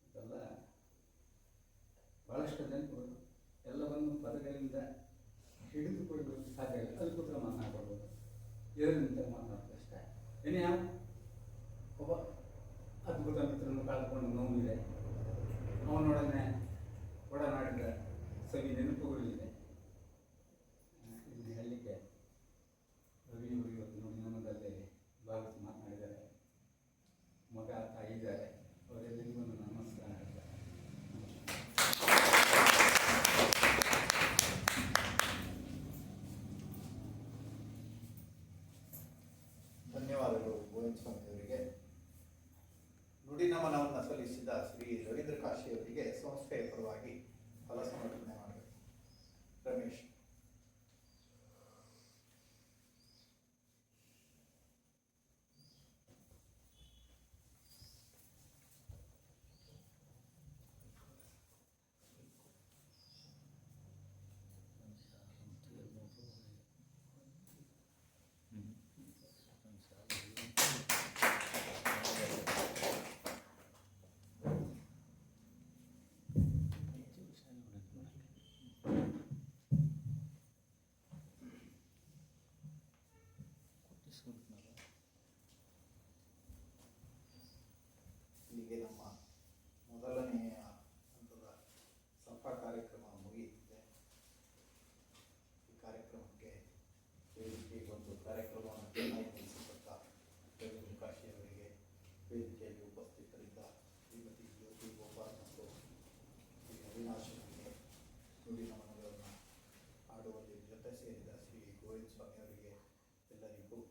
ಇದೆಲ್ಲ ಭಾಳಷ್ಟು ನೆನಪುಗಳು ಎಲ್ಲವನ್ನು ಪದಗಳಿಂದ ಹಿಡಿದುಕೊಳ್ಳಲು ಸಾಧ್ಯ ಇಲ್ಲ. ಅಲ್ಲಿ ಕೂತ್ರ ಮಾತನಾಡ್ಬೋದು, ಇದರಿಂದ ಮಾತನಾಡೋದು ಕಷ್ಟ. ಇನ್ಯಾ ಒಬ್ಬ ಅದ್ಭುತ ಮಿತ್ರನ್ನು ಕಳೆದುಕೊಂಡು ನೋವಿದೆ, ಅವನೊಡನೆ ಒಡನಾಡಿದ ಸವಿ ನೆನಪುಗಳಿದೆ. ಇದನ್ನು ಹೇಳಲಿಕ್ಕೆ ರವಿಯವರು ಇವತ್ತು ನೋಡಿ ನಮ್ಮದಲ್ಲೇ ಭಾಗವತ ಮಾತನಾಡಿದ್ದಾರೆ. ಮಗ ತಾಯಿ ಇದ್ದಾರೆ, ಅವರೆಲ್ಲರಿಗೂ ಒಂದು ನಮಸ್ಕಾರ ಹೇಳ್ತಾರೆ. ಧನ್ಯವಾದಗಳು ಗೋವಿಂದ ಸ್ವಾಮಿಯವರಿಗೆ. ನುಡಿ ನಮನವನ್ನು ಸಲ್ಲಿಸಿದ ಶ್ರೀ ರವೀಂದ್ರ ಕಾಶಿಯವರಿಗೆ ಸಂಸ್ಥೆಯ ಪರವಾಗಿ ಫಲ ಸಮರ್ಪಣೆ ಮಾಡಬೇಕು. ರಮೇಶ್. ಇಲ್ಲಿಗೆ ನಮ್ಮ ಮೊದಲನೆಯ ಹಂತದ ಸಭಾ ಕಾರ್ಯಕ್ರಮ ಮುಗಿಯುತ್ತಿದೆ. ಈ ಕಾರ್ಯಕ್ರಮಕ್ಕೆ ವೇದಿಕೆ ಒಂದು ಕಾರ್ಯಕ್ರಮವನ್ನು ನಿರ್ವಹಿಸಲ್ಪಟ್ಟ ರವೀಂದ್ರ ಕಾಶಿಯವರಿಗೆ, ವೇದಿಕೆಯಲ್ಲಿ ಉಪಸ್ಥಿತರಿದ್ದ ಶ್ರೀಮತಿ ಜ್ಯೋತಿ ಗೋಪಾಲ್ ಮತ್ತು ಶ್ರೀ ಅವಿನಾಶನಿಗೆ, ನುಡಿ ನಮನಗಳನ್ನು ಆಡುವಲ್ಲಿ ಜೊತೆ ಸೇರಿದ ಶ್ರೀ ಗೋವಿಂದ ಸ್ವಾಮಿಯವರಿಗೆ ಎಲ್ಲರಿಗೂ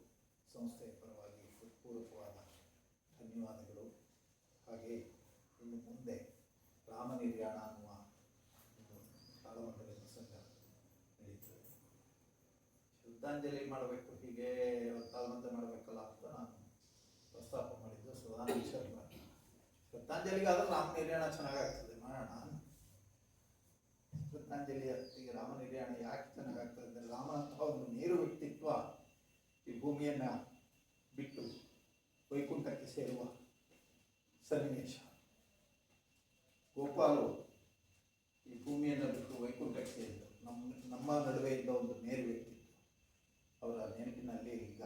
ಸಂಸ್ಥೆಯ ಪರವಾಗಿ ಹೃತ್ಪೂರ್ವಕವಾದ ಧನ್ಯವಾದಗಳು. ಹಾಗೆ ಇನ್ನು ಮುಂದೆ ರಾಮ ನಿರ್ಯಾಣ ಅನ್ನುವ ಒಂದು ತಾಳಮಂಡಲ ಪ್ರಸಂಗ ನಡೀತದೆ. ಶ್ರದ್ಧಾಂಜಲಿ ಮಾಡಬೇಕು, ಹೀಗೆ ತಾಳಮಂತ್ರ ಮಾಡಬೇಕಲ್ಲ ಅಂತ ನಾನು ಪ್ರಸ್ತಾಪ ಮಾಡಿದ್ದು. ಸದಾನಂದ ಶರ್ಮ ಶ್ರದ್ಧಾಂಜಲಿಗಾದ್ರೆ ರಾಮ ನಿರ್ಯಾಣ ಚೆನ್ನಾಗಾಗ್ತದೆ, ಮಾಡೋಣ. ಶ್ರದ್ಧಾಂಜಲಿ ಈಗ ರಾಮ ನಿರ್ಯಾಣ ಯಾಕೆ ಚೆನ್ನಾಗಾಗ್ತದೆ ಅಂದರೆ, ರಾಮನಂತಹ ಒಂದು ನೇರು ವ್ಯಕ್ತಿತ್ವ ಈ ಭೂಮಿಯನ್ನು ಬಿಟ್ಟು ವೈಕುಂಠಕ್ಕೆ ಸೇರುವ ಸನ್ನಿವೇಶ. ಗೋಪಾಲು ಈ ಭೂಮಿಯನ್ನು ಬಿಟ್ಟು ವೈಕುಂಠಕ್ಕೆ ಸೇರಿದರು. ನಮ್ಮ ನಡುವೆ ಇದ್ದ ಒಂದು ನೇರು ವ್ಯಕ್ತಿತ್ವ. ಅವರ ನೆನಪಿನಲ್ಲಿ ಈಗ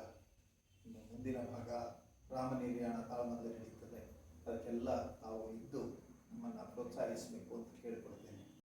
ಇನ್ನು ಮುಂದಿನ ಭಾಗ ರಾಮ ನಿರ್ಯಾಣ ತಾಳಮಂತ್ರ ನಡೀತದೆ. ಅದಕ್ಕೆಲ್ಲ ತಾವು ಇದ್ದು ನಮ್ಮನ್ನು ಪ್ರೋತ್ಸಾಹಿಸಬೇಕು ಅಂತ ಕೇಳಿಕೊಳ್ತೇವೆ.